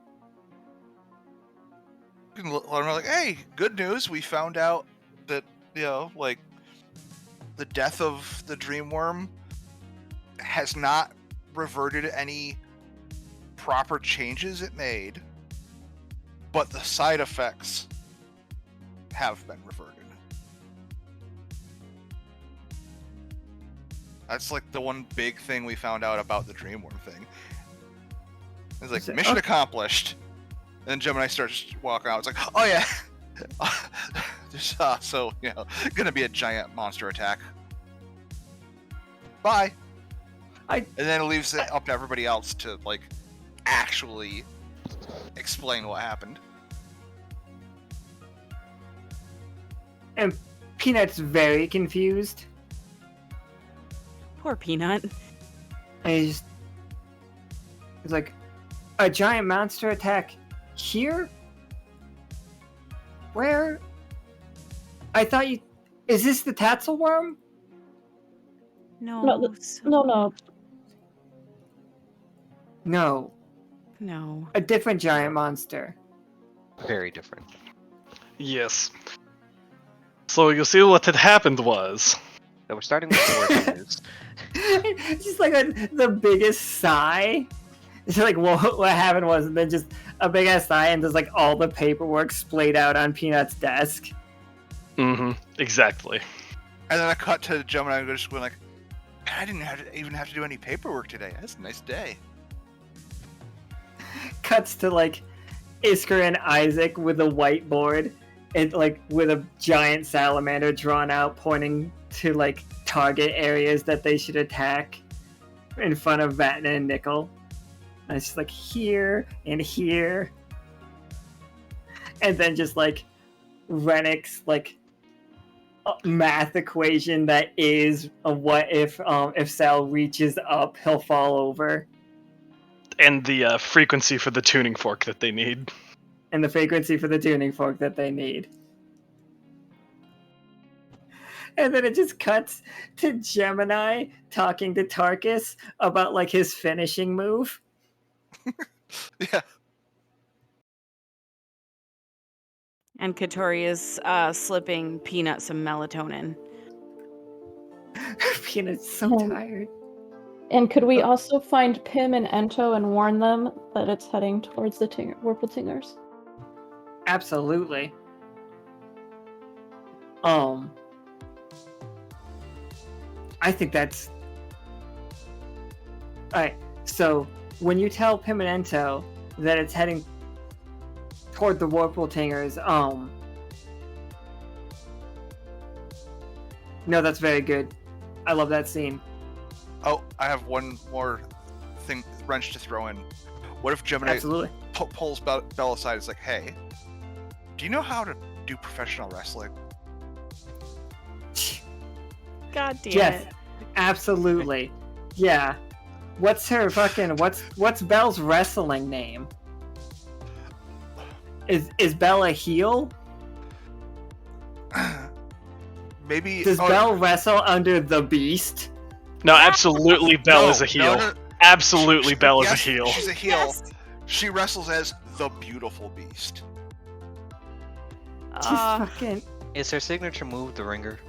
You can let them know, like, hey, good news, we found out that, like, the death of the Dream Wyrm has not reverted any proper changes it made, but the side effects have been reverted. That's like the one big thing we found out about the Dream Wyrm thing. It's like, mission accomplished. And then Gemini starts walking out. It's like, oh yeah, there's gonna be a giant monster attack. Bye. And then it leaves it up to everybody else to, like, actually explain what happened. And Peanut's very confused. Poor Peanut. And he's like, a giant monster attack here? Where? I thought you... Is this the Tatzelworm? No. No. No. No. A different giant monster. Very different. Yes. So you see what had happened was... So we're starting with the worst news. It's just like the biggest sigh. It's like, what happened was, and then just a big ass sigh, and there's like all the paperwork splayed out on Peanut's desk. Mm-hmm. Exactly. And then I cut to Gemini and just going like, I didn't even have to do any paperwork today. That's a nice day. Cuts to like Iskra and Isaac with a whiteboard and like with a giant salamander drawn out pointing to like target areas that they should attack in front of Vatna and Nickel. And it's just like here and here. And then just like Renic's like math equation that is a what if Sal reaches up, he'll fall over. And the frequency for the tuning fork that they need. And the frequency for the tuning fork that they need. And then it just cuts to Gemini talking to Tarkus about like his finishing move. Yeah. And Catori is slipping Peanut some melatonin. Peanut's so Um, tired. And could we also find Pim and Ento and warn them that it's heading towards the Warpletingers? Absolutely. I think that's... Alright, so when you tell Pim and Ento that it's heading toward the Warpletingers, no, that's very good. I love that scene. Oh, I have one more thing, wrench to throw in. What if Gemini Absolutely. pulls Bell aside? It's like, hey, do you know how to do professional wrestling? God damn Yes, it. absolutely. Yeah. What's her fucking what's Belle's wrestling name? Is Belle a heel? Maybe Does Belle wrestle under the Beast? No, absolutely Belle No, is a heel. no. Absolutely Belle is a Yes, heel. She's a heel. Yes. She wrestles as the beautiful Beast. Just Uh, fucking Is her signature move the ringer?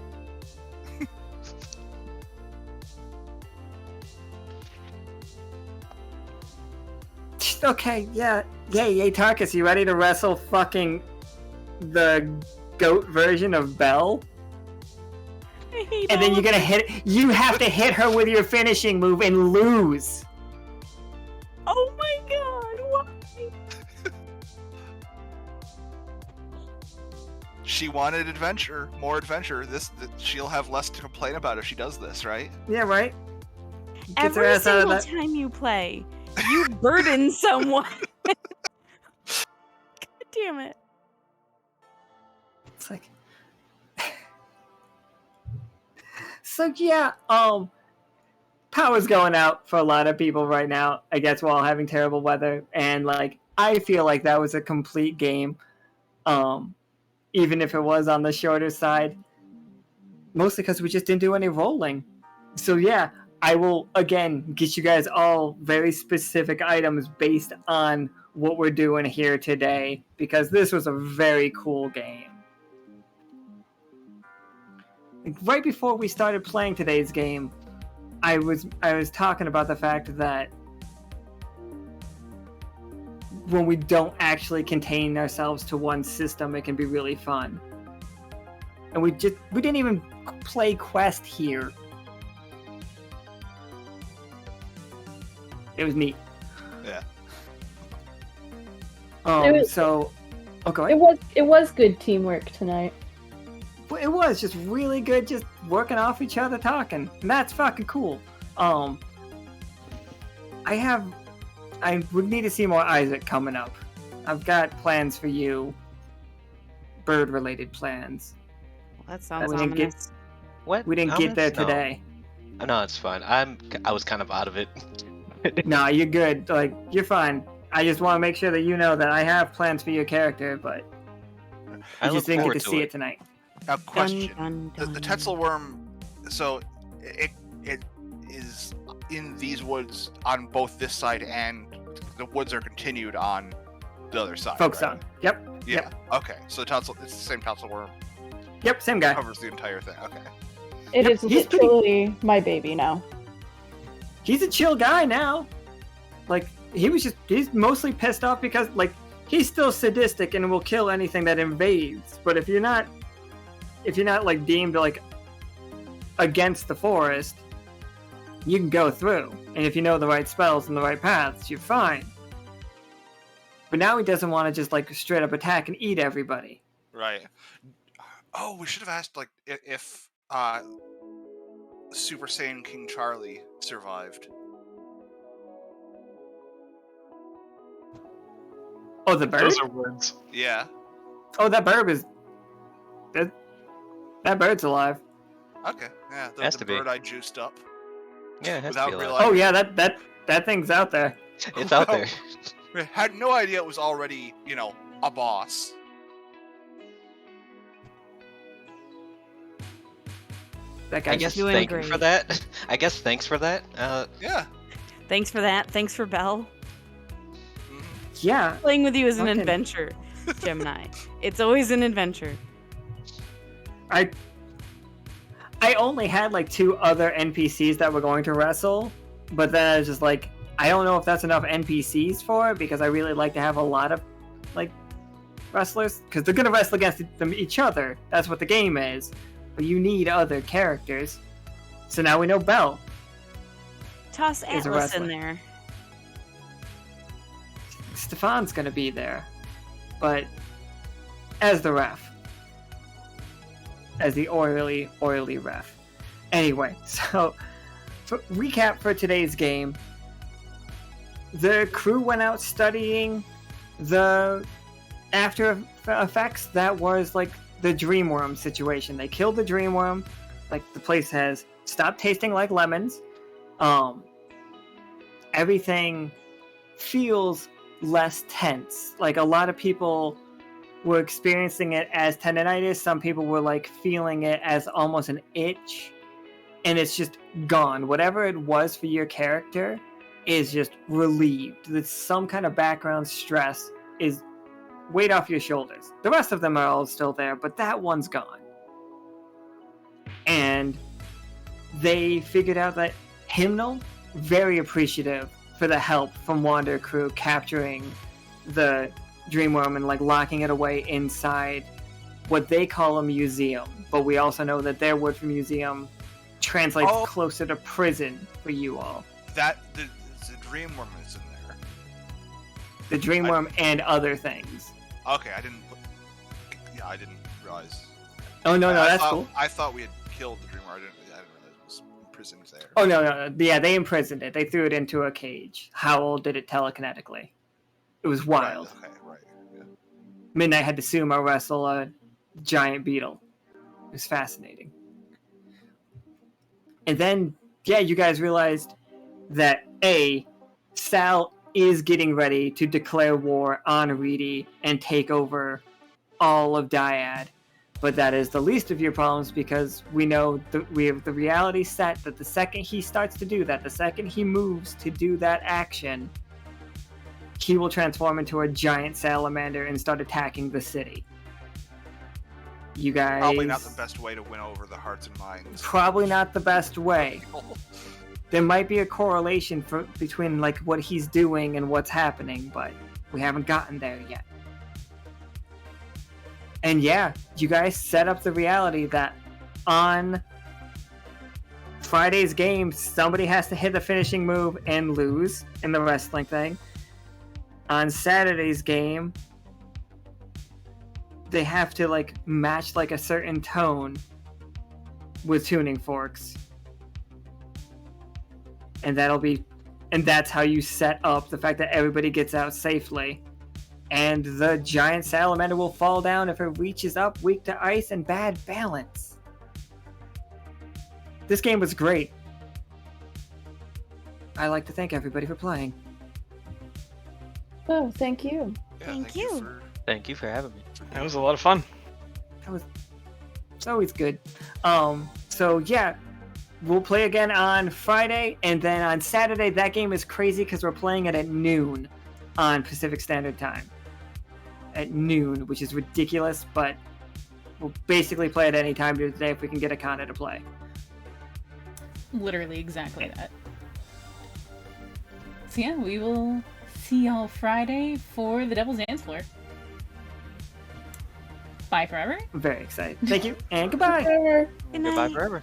okay, yeah. Yay, Tarkus, you ready to wrestle fucking the goat version of Belle? I hate And then all you're gonna you have to hit her with your finishing move and lose. Oh my god, why? She wanted adventure, more adventure. She'll have less to complain about if she does this, right? Yeah, right? Gets her Every ass out of single that. time you play, you burden someone. God damn it. It's like so yeah, power's going out for a lot of people right now. I guess we're all having terrible weather, and like I feel like that was a complete game. Even if it was on the shorter side. Mostly because we just didn't do any rolling. So yeah, I will again get you guys all very specific items based on what we're doing here today, because this was a very cool game. Right before we started playing today's game, I was talking about the fact that when we don't actually contain ourselves to one system, it can be really fun. And we didn't even play Quest here. It was neat. Yeah. It was- So, go ahead. It was good teamwork tonight. But it was just really good, just working off each other, talking. And that's fucking cool. I would need to see more Isaac coming up. I've got plans for you. Bird-related plans. Well, that sounds we didn't ominous. What? We didn't get there Comments? No. today. No, it's fine. I was kind of out of it. No, you're good. Like, you're fine. I just want to make sure that you know that I have plans for your character, but I you look just didn't forward get to to see it. it tonight. Now, question: Dun, dun, the dun. Tetzel worm, so it is in these woods on both this side, and the woods are continued on the other side. Focus right? on. Yep. Yeah. Yep. Okay. So it's the same Tetzel worm. Yep. Same guy. Covers the entire thing. Okay. It Yep, is he's pretty- literally my baby now. He's a chill guy now. Like, he's mostly pissed off because like he's still sadistic and will kill anything that invades. But if you're not like deemed like against the forest, you can go through. And if you know the right spells and the right paths, you're fine. But now he doesn't want to just like straight up attack and eat everybody. Right. Oh, we should have asked like if Super Saiyan King Charlie survived. Oh, the bird? Those are words. Yeah. Oh, that bird is... That bird's alive. Okay. Yeah. Has The to be. bird I juiced up. Yeah, it has Without to be alive. realizing. Oh yeah, that thing's out there. It's out there. I had no idea it was already, a boss. That I guy's guess doing thank you great. for that. I guess thanks for that. Yeah. Thanks for that. Thanks for Belle. Mhm. yeah. Playing with you is an Fucking- adventure, Gemini. It's always an adventure. I only had like 2 other NPCs that were going to wrestle, but then I was just like, I don't know if that's enough NPCs for it because I really like to have a lot of like wrestlers because they're gonna wrestle against each other. That's what the game is. But you need other characters. So now we know Belle. Toss Is a Atlas in wrestler. there. Stefan's gonna be there, but as the ref, as the oily ref. Anyway, so recap for today's game. The crew went out studying the after effects that was like the Dream Wyrm situation. They killed the Dream Wyrm. Like the place has stopped tasting like lemons. Everything feels less tense. Like a lot of people were experiencing it as tendonitis. Some people were like feeling it as almost an itch, and it's just gone. Whatever it was for your character is just relieved. That some kind of background stress is weight off your shoulders. The rest of them are all still there, but that one's gone. And they figured out that Hymnal, very appreciative for the help from Wander Crew capturing the Dream Wyrm and like locking it away inside what they call a museum. But we also know that their word for museum translates closer to prison for you all. The Dream Wyrm is in there. The Dream Wyrm and other things. Okay, I didn't realize. Oh no, I that's thought, cool. I thought we had killed the Dream Wyrm. I didn't realize it was imprisoned there. Oh no. Yeah, they imprisoned it. They threw it into a cage. Howl did it telekinetically. It was wild. Right, okay, right. Yeah. Midnight had to sumo wrestle a giant beetle. It was fascinating. And then, yeah, you guys realized that Sal is getting ready to declare war on Reedy and take over all of Dyad. But that is the least of your problems because we know we have the reality set that the second he starts to do that, the second he moves to do that action, he will transform into a giant salamander and start attacking the city. You guys... Probably not the best way to win over the hearts and minds. Probably not the best way. There might be a correlation between like what he's doing and what's happening, but we haven't gotten there yet. And yeah, you guys set up the reality that on Friday's game, somebody has to hit the finishing move and lose in the wrestling thing. On Saturday's game, they have to like match like a certain tone with tuning forks. And that's how you set up the fact that everybody gets out safely. And the giant salamander will fall down if it reaches up weak to ice and bad balance. This game was great. I'd like to thank everybody for playing. Oh, thank you. Yeah, Thank you. Thank you for having me. That was a lot of fun. It's always good. So yeah, we'll play again on Friday, and then on Saturday, that game is crazy because we're playing it at noon on Pacific Standard Time. At noon, which is ridiculous, but we'll basically play at any time today if we can get a Kana to play. Literally exactly that. So yeah, we will see y'all Friday for the Devil's Dance Floor. Bye forever. Very excited. Thank you, and goodbye. Good Goodbye night. forever.